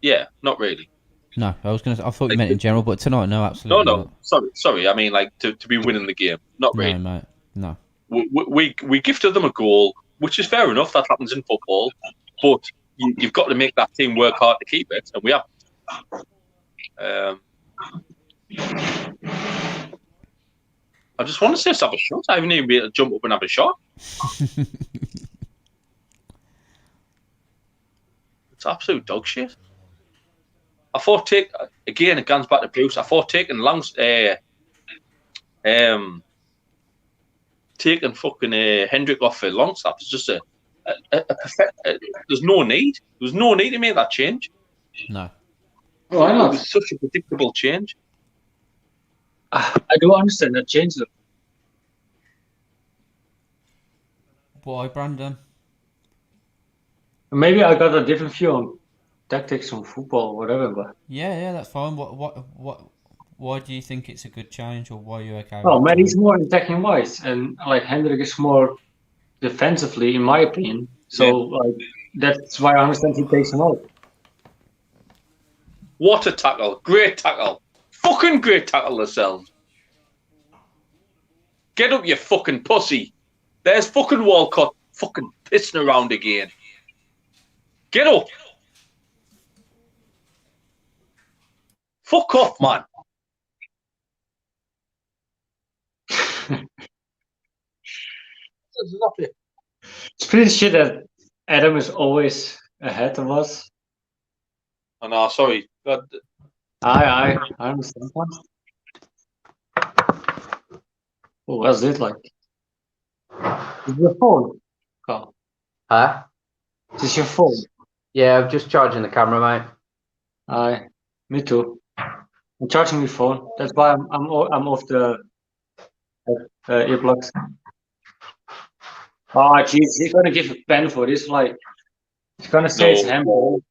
Yeah, not really. No, I thought you meant in general, but tonight, no, absolutely. No. Sorry. I mean, like to be winning the game, not really. No, mate. No. We gifted them a goal, which is fair enough. That happens in football, but you've got to make that team work hard to keep it, and we have. I just want to see us have a shot. I haven't even been able to jump up and have a shot. It's absolute dog shit. I thought again, it goes back to Bruce. I thought taking fucking Hendrick off for Longstaff is just a perfect. There's no need. There was no need to make that change. No. Why not? It was such a predictable change. I do understand that change. Why, Brandon? Maybe I got a different view on tactics on football or whatever, but Yeah, that's fine. Why do you think it's a good change, or why are you okay? oh, man, he's more attacking wise, and like Hendrik is more defensively, in my opinion. So like that's why I understand he takes him out. What a tackle! Great tackle! Fucking great tackle yourself. Get up, you fucking pussy. There's fucking Walcott fucking pissing around again. Get up. Fuck off, man. It's pretty shit that Adam is always ahead of us. Oh, no, sorry. I understand. Oh, what's it like? Is your phone? Carl? Huh? Is this your phone? Yeah, I'm just charging the camera, mate. Aye, me too. I'm charging my phone. That's why I'm off the earplugs. Oh, jeez, he's gonna give a pen for this. Like, he's gonna say it's No. handball.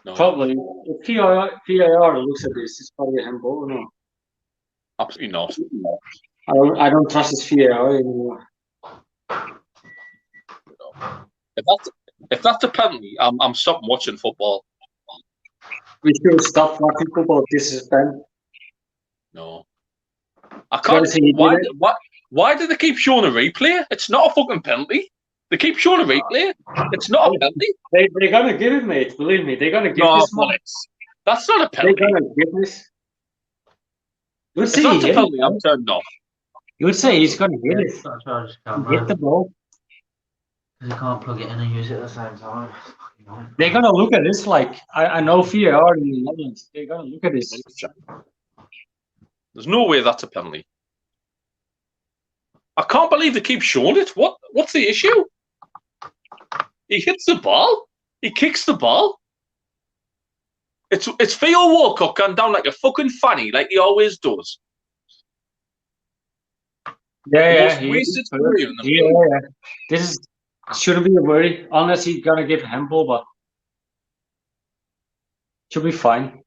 No, Probably. If VAR looks at this, it's probably a handball. No, absolutely not. I don't trust this VAR anymore. If that's a penalty, I'm stopping watching football. We should stop watching football. This is a pen. No, I can't. Because he did it. Why do they keep showing a replay? It's not a fucking penalty. They keep showing a replay. It's not a penalty. They're gonna give it, mate. Believe me, they're gonna give No, this. that's not a They're penalty. gonna give this. You would If say that's he a hit penalty, it. I'm turned off. You would say he's gonna hit it. Hit the ball. You can't plug it in and use it at the same time. They're gonna look at this like I know VAR in the Netherlands. They're gonna look at this. There's no way that's a penalty. I can't believe they keep showing it. What's the issue? He hits the ball. He kicks the ball. It's Theo Walcott gone down like a fucking fanny, like he always does. Yeah, Most wasted career in the world. yeah. This shouldn't be a worry unless he's gonna give handball, but should be fine.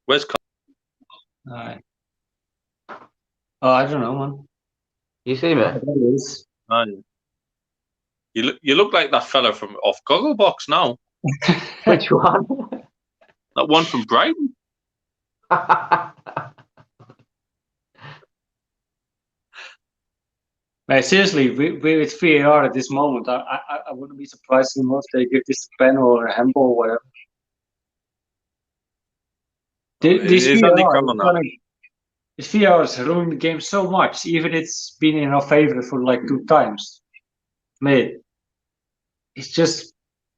Where's Alright. Oh, I don't know, man. You see me? That is. You look like that fella from off Gogglebox now. Which one? That one from Brighton. Mate, seriously, with VAR at this moment, I wouldn't be surprised anymore if they give this a pen or a handball or whatever. This VAR has ruined the game so much, even it's been in our favor for like 2 times. Mate, it's just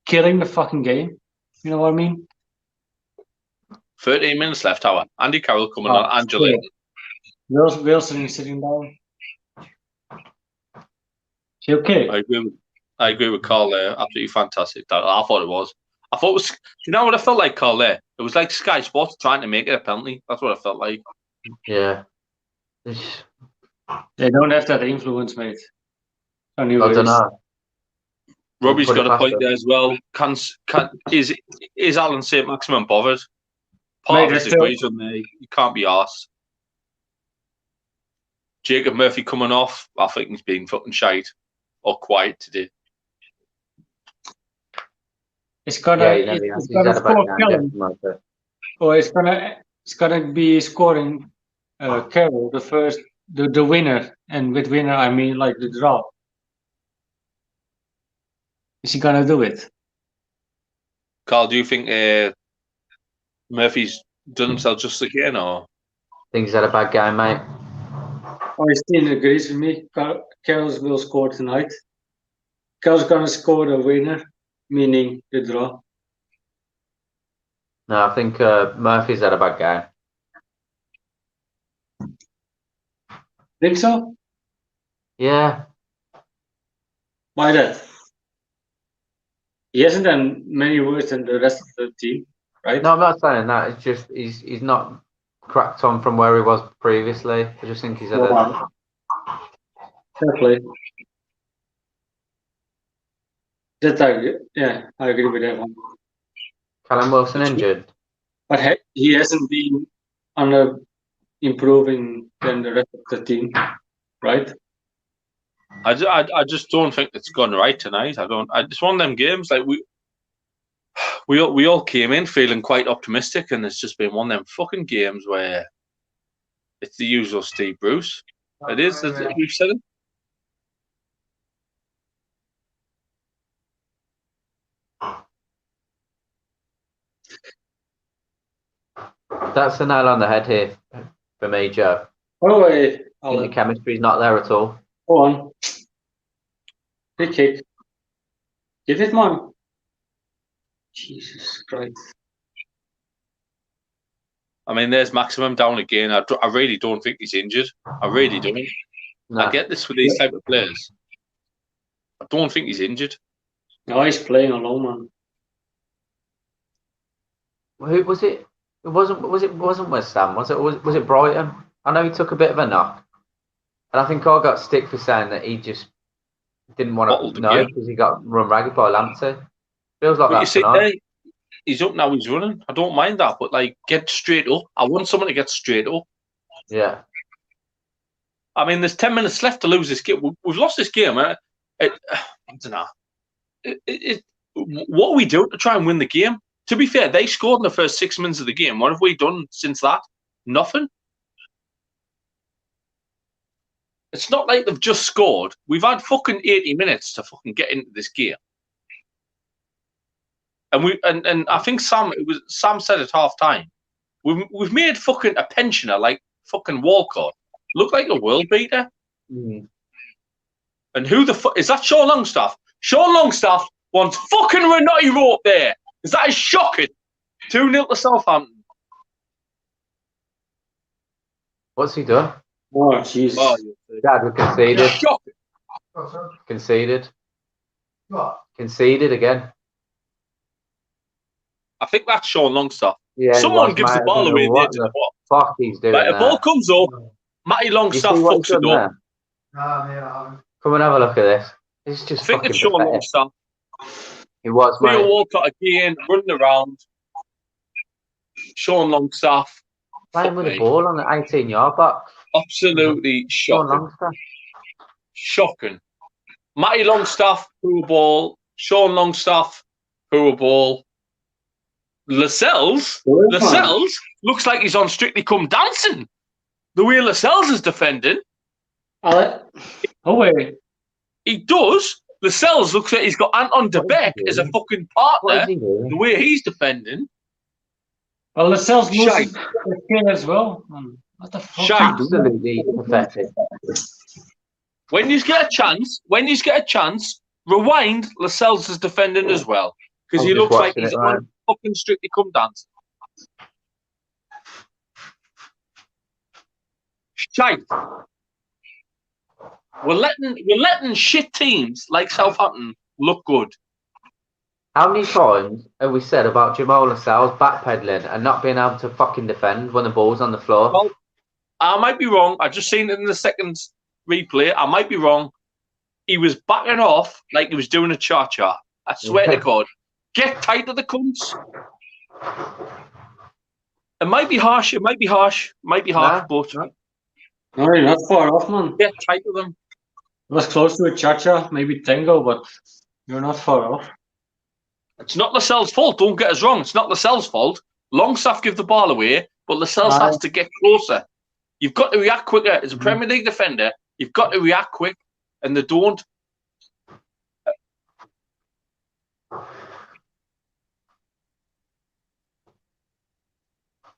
killing the fucking game. You know what I mean? 13 minutes left, hour. Andy Carroll coming on, Angela. Wilson is sitting down. Is he okay? I agree with Carl there. Absolutely fantastic. I thought it was. I thought it was. You know what I felt like, Carl? There, it was like Sky Sports trying to make it a penalty. That's what I felt like. Yeah. They don't have that influence, mate. I don't know. Robbie's got a point there as well. Is Alan saint-maximin bothered? Part of his degrees on there. You can't be arsed. Jacob Murphy coming off. I think he's been fucking shite or quiet today. It's gonna score Callum. Or it's gonna be scoring Carroll the winner, and with winner I mean like the draw. Is he gonna do it? Carl, do you think Murphy's done himself just again, or? Think he's had a bad game, mate. Oh, he still agrees with me. Carroll will score tonight. Carroll's gonna score the winner, meaning the draw. No, I think Murphy's had a bad game. Think so? Yeah. Why that? He hasn't done many worse than the rest of the team, right? No, I'm not saying that. It's just he's not cracked on from where he was previously. I just think he's had a... Fair play. I agree with that one. Callum Wilson injured. But he hasn't been improving than the rest of the team, right? I just don't think it's gone right tonight. It's one of them games like we all came in feeling quite optimistic, and it's just been one of them fucking games where it's the usual Steve Bruce. It is, we've said it. That's the nail on the head here for me, Joe. Oh, wait. The chemistry's not there at all. Go on. Big kick. Give it, man. Jesus Christ. I mean, there's Maximum down again. I really don't think he's injured. I really don't. Nah. I get this with these type of players. I don't think he's injured. No, he's playing alone, man. Who was it? It wasn't West Ham, was it? Was it Brighton? I know he took a bit of a knock, and I think I got stick for saying that he just didn't want Bottled to the know game. because he got run ragged by Lamptey. Feels like But you that see, tonight. he's up now. He's running. I don't mind that, but like, get straight up. I want someone to get straight up. Yeah. I mean, there's 10 minutes left to lose this game. We've lost this game. I don't know. What are we doing to try and win the game? To be fair, they scored in the first 6 minutes of the game. What have we done since that? Nothing. It's not like they've just scored. We've had fucking 80 minutes to fucking get into this game. And I think Sam said at half time, we've made fucking a pensioner like fucking Walcott look like a world beater. Mm. And who the fuck is that? Sean Longstaff. Sean Longstaff wants fucking Renati Rope there. Because that is shocking. 2-0 to Southampton. What's he done? Oh, Jesus. Oh, Dad, we conceded. shocking. Conceded. Conceded again. I think that's Sean Longstaff. Yeah. he Someone was, gives the mate. ball I don't away know there what to the the ball. fuck he's doing Like, the there. ball comes up. Matty You Longstaff see what fucks he's it done up. there? Come and have a look at this. It's I just think fucking it's Sean pathetic. Longstaff. It was, Theo mate. Walcott again, running around. Sean Longstaff. Playing Fuck with the me. ball on the 18-yard box. Absolutely Sean shocking. Longstaff. Shocking. Matty Longstaff, threw a ball. Sean Longstaff, threw a ball. Lascelles looks like he's on Strictly Come Dancing. The way Lascelles is defending. Oh, wait. He does. Lascelles looks like he's got Anton de Beek as a fucking What is partner. he doing? The way he's defending. Well, the cells Shite. loses the skill as well. What the fuck? Shite. Absolutely pathetic. When you get a chance, rewind Lascelles' defending as well. Because I'm he just looks like watching he's it, on man. fucking Strictly Come Dancing. Shite. We're letting shit teams like Southampton look good. How many times have we said about Jamal Lascelles backpedaling and not being able to fucking defend when the ball's on the floor? Well, I might be wrong. I just seen it in the second replay. I might be wrong. He was backing off like he was doing a cha-cha. I swear to God. Get tight to the cunts. It might be harsh. But No, you're not far off, man. get tight to them. It was close to a cha-cha, maybe tango, but you're not far off. It's not Lascelles' fault. Don't get us wrong. It's not Lascelles' fault. Longstaff give the ball away, but Lascelles has to get closer. You've got to react quicker. As a Premier League defender, you've got to react quick, and they don't.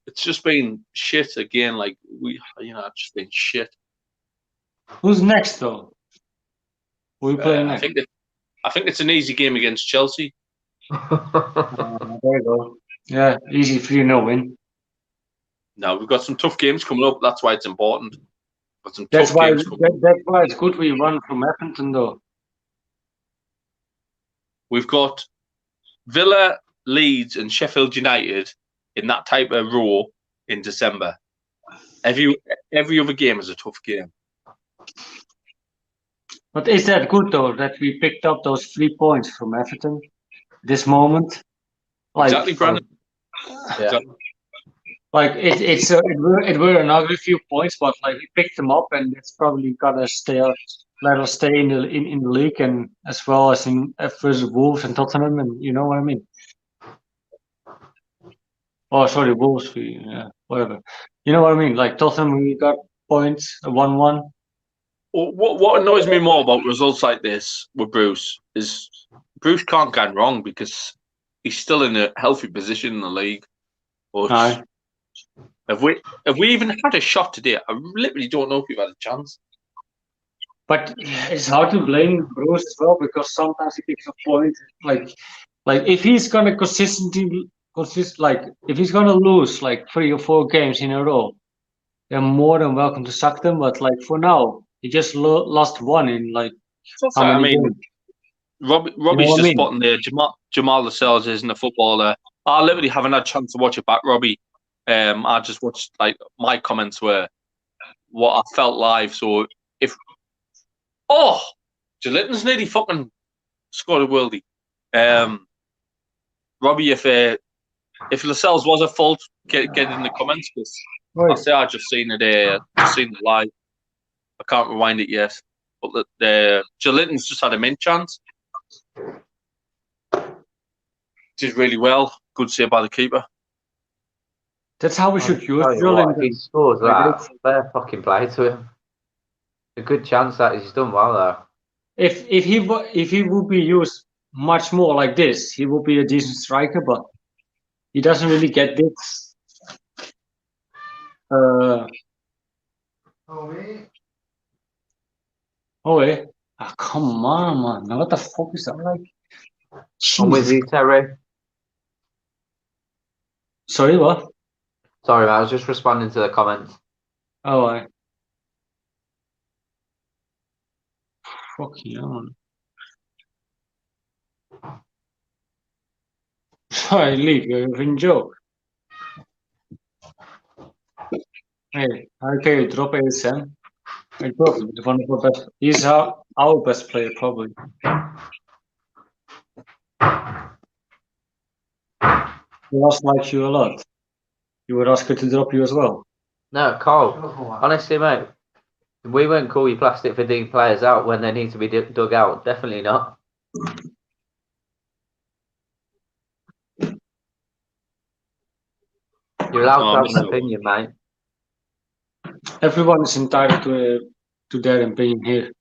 It's just been shit again. Like it's just been shit. Who's next, though? Who are we playing I next? think it's an easy game against Chelsea. There you go. Yeah, easy 3-0 win. Now we've got some tough games coming up. That's why it's important. Got some That's tough why. games coming up. That's why it's good we run from Everton, though. We've got Villa, Leeds, and Sheffield United in that type of row in December. Every other game is a tough game. But is that good though that we picked up those 3 points from Everton this moment? Like, Exactly, Brandon. Yeah. Exactly. like it were an ugly few points, but like we picked them up, and it's probably gonna let us stay in the league, and as well as in versus Wolves and Tottenham, and you know what I mean. Oh, sorry, Wolves. Whatever. You know what I mean? Like Tottenham, we got points, a 1-1. What annoys me more about results like this with Bruce is Bruce can't get wrong because he's still in a healthy position in the league. But Aye. have we even had a shot today? I literally don't know if we've had a chance. But it's hard to blame Bruce as well because sometimes he picks up points. Like if he's gonna consistently like if he's gonna lose like 3 or 4 games in a row, they're more than welcome to sack them. But like for now, he just lost one in like how many games? Robbie's just spotting there. Jamal Lascelles isn't a footballer. I literally haven't had a chance to watch it back, Robbie. I just watched, like, my comments were what I felt live. So if Joelinton's nearly fucking scored a worldie. Robbie, if Lascelles was at fault, get in the comments, because I say I just seen it live. I can't rewind it yet, but Joelinton's just had a mint chance. Did really well. Good save by the keeper. That's how we should use Joelinton. He scores that. Fair fucking play to him. A good chance that he's done well there. If he would be used much more like this, he would be a decent striker, but he doesn't really get this. Come on, man. Now what the fuck is that like? I'm with you, Terry. Sorry, what? Sorry, man, I was just responding to the comments. Oh, I. Fucking on. Sorry, leave. You're in joke. Hey, how can you drop ASM? I drop him. He's one of our best. He's our best player, probably. He must like you a lot. You would ask her to drop you as well. No, Carl. Honestly, mate, we won't call you plastic for digging players out when they need to be dug out. Definitely not. You're allowed to have an opinion, mate. Everyone is entitled to their opinion here.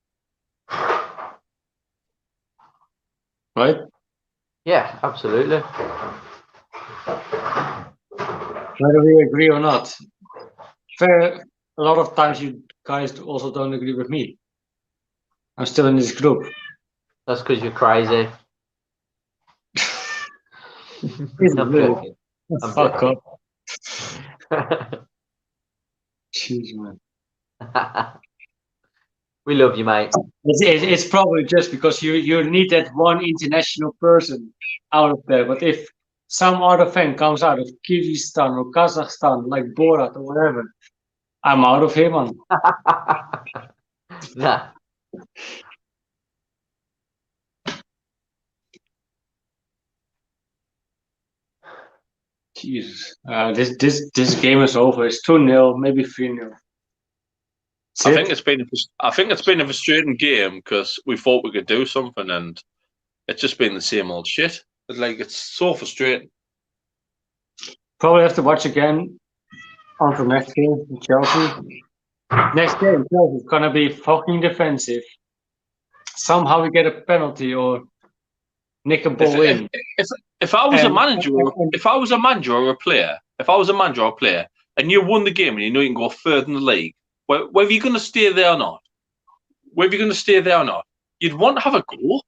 Right? Yeah, absolutely. Whether we agree or not. Fair, a lot of times you guys also don't agree with me. I'm still in this group. That's because you're crazy. I'm joking. Fuck up. Jeez, man. We love you, mate. It's probably just because you need that one international person out of there. But if some other fan comes out of Kyrgyzstan or Kazakhstan, like Borat or whatever, I'm out of here, man. Nah. Jesus. This game is over. It's 2-0, maybe 3-0. I think it's been a frustrating game because we thought we could do something and it's just been the same old shit. It's so frustrating. Probably have to watch again until next game in Chelsea. Next game, Chelsea is gonna be fucking defensive. Somehow we get a penalty or nick a ball in. If I was a manager or a player, and you won the game and you know you can go third in the league, whether you're going to stay there or not, you'd want to have a goal.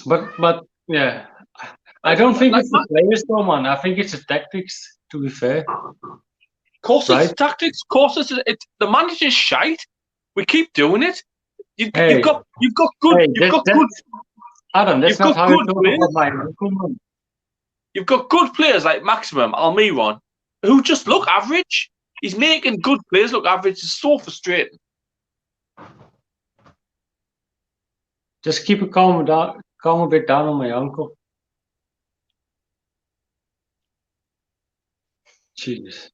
But yeah, I don't think it's the players though, man. I think it's the tactics. To be fair, of course it's tactics. Of course it's the manager's shite. We keep doing it. You've got good. Adam, that's not how you talk about mine. Come on. You've got good players like Maximum, Almiron, who just look average. He's making good players look average. It's so frustrating. Just keep it calm a bit down on my uncle. Jesus.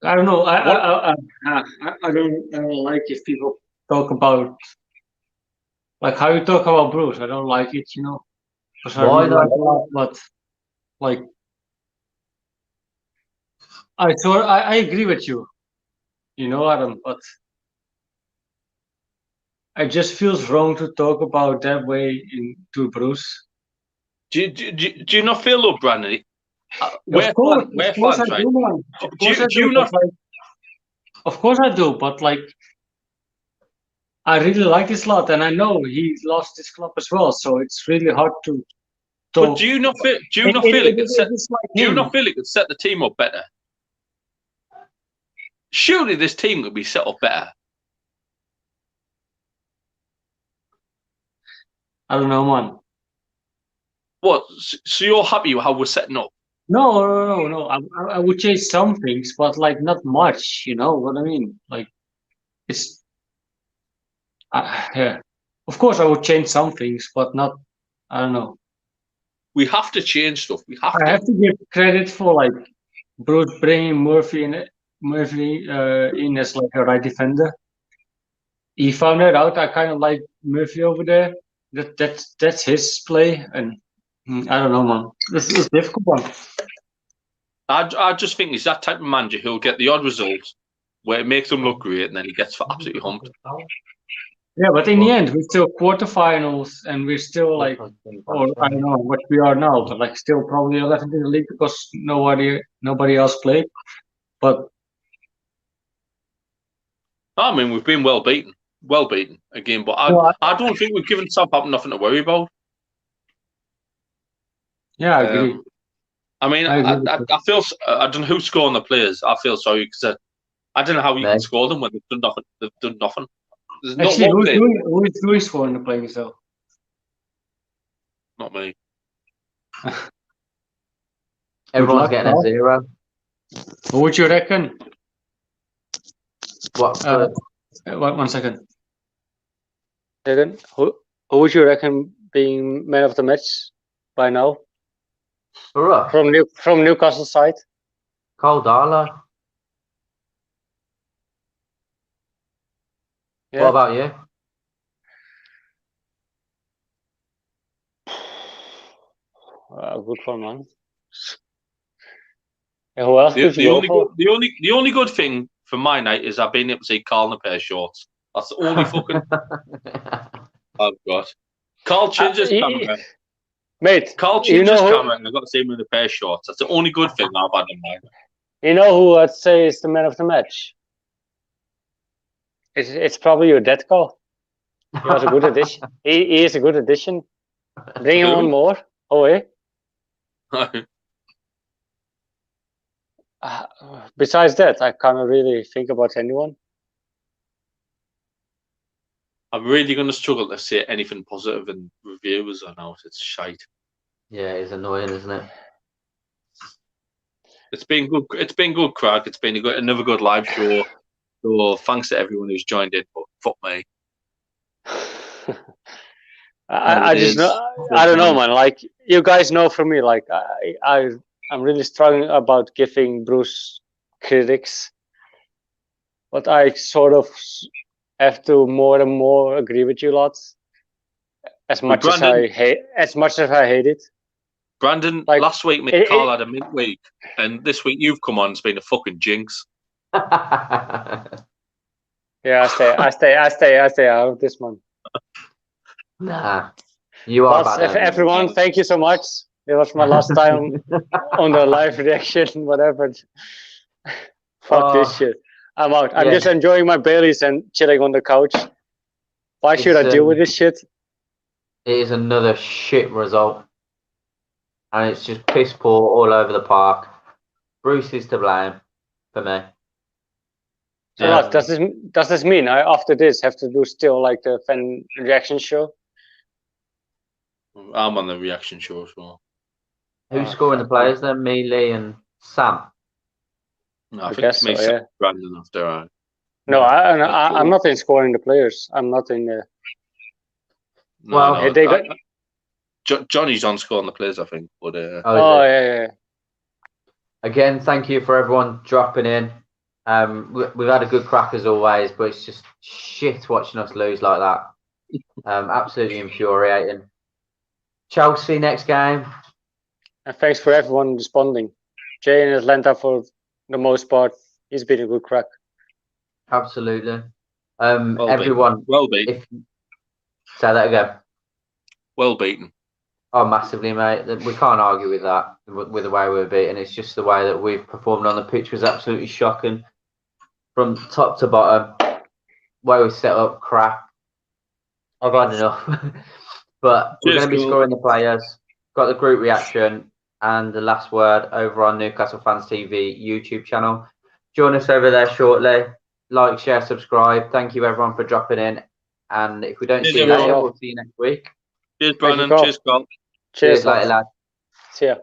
I don't know. I don't like if people talk about like how you talk about Bruce. I don't like it, you know. Why not? But like, I agree with you, you know, Adam. But it just feels wrong to talk about that way to Bruce. Do you not feel though, Brandon? Of course I do, man. Of course I do, but like I really like this lot, and I know he lost his club as well, so it's really hard to talk. But do you not feel? Do you not feel it could set? Do you not feel it could set the team up better? Surely this team could be set up better. I don't know, man. What? So you're happy with how we're setting up? No. I would change some things, but like not much. You know what I mean? Like it's. Yeah. Of course, I would change some things, but not. I don't know. We have to change stuff. We have I to. have to give credit for like Bruce bringing Murphy in as like a right defender. He found that out. I kind of like Murphy over there. That's his play, and I don't know, man. This is a difficult one. I just think he's that type of manager who'll get the odd result where it makes him look great, and then he gets absolutely humped. Yeah, but in the end, we're still quarterfinals, and we're still like, or I don't know what we are now, but like still probably 11th in the league because nobody else played. But I mean, we've been well beaten again, but I don't think we've given Southampton nothing to worry about. Yeah, I agree. I mean, I feel I don't know who's scoring the players. I feel sorry because I don't know how you can score them when they've done nothing. They've done nothing. There's actually, not who is doing scoring the players though? Not me. Everyone's getting a 0. What would you reckon? What? 1 second. Who would you reckon being man of the match by now? For us? From Newcastle side? Cole Darlow. Yeah. What about you? Good for man. Yeah, who else could you go for? The only good thing for my night is I've been able to see Carl in a pair of shorts. That's the only fucking. Oh God, Carl changed his camera. Mate, Carl changed his camera, and I got to see him in a pair of shorts. That's the only good thing I've had in mind. You know who I'd say is the man of the match? It's probably your dad, Carl. He was a good addition. He is a good addition. Bring him on more. Oh, eh? Besides that, I can't really think about anyone. I'm really going to struggle to say anything positive in reviews or not. It's shite. Yeah, it's annoying, isn't it? It's been good. It's been good, crack. It's been another good live show. So thanks to everyone who's joined in. But fuck me. I just know. I don't know, man. Like you guys know from me, like I'm really struggling about giving Bruce critics, but I sort of have to more and more agree with you lots. As much as I hate it. Brandon, like, last week Carl had a midweek, and this week you've come on. It's been a fucking jinx. Yeah, I stay out of this one. Nah, you are. Everyone, thank you so much. It was my last time on the live reaction, whatever. Fuck this shit. I'm out. I'm just enjoying my Baileys and chilling on the couch. Why should I deal with this shit? It is another shit result. And it's just piss poor all over the park. Bruce is to blame for me. So does this mean I after this have to do still like the fan reaction show? I'm on the reaction show as well. Who's scoring the players then? Me, Lee, and Sam. No, I think so, yeah. Brandon after. No, I'm not in scoring the players. I'm not in. Johnny's on scoring the players, I think. But yeah. Again, thank you for everyone dropping in. We've had a good crack as always, but it's just shit watching us lose like that. Absolutely infuriating. Chelsea next game. And thanks for everyone responding. Jay in Atlanta for the most part. He's been a good crack. Absolutely. Everyone. Well beaten. Say that again. Well beaten. Oh, massively, mate. We can't argue with that, with the way we were beaten. It's just the way that we've performed on the pitch was absolutely shocking. from top to bottom. Way we set up, crap. I've had enough. But we're going to be scoring the players. Got the group reaction and the last word over on Newcastle Fans TV YouTube channel. Join us over there shortly. Like, share, subscribe. Thank you everyone for dropping in. And if we don't see you later, we'll see you next week. Cheers, Brandon. Cheers, Carl. Cheers, later, lad. See ya.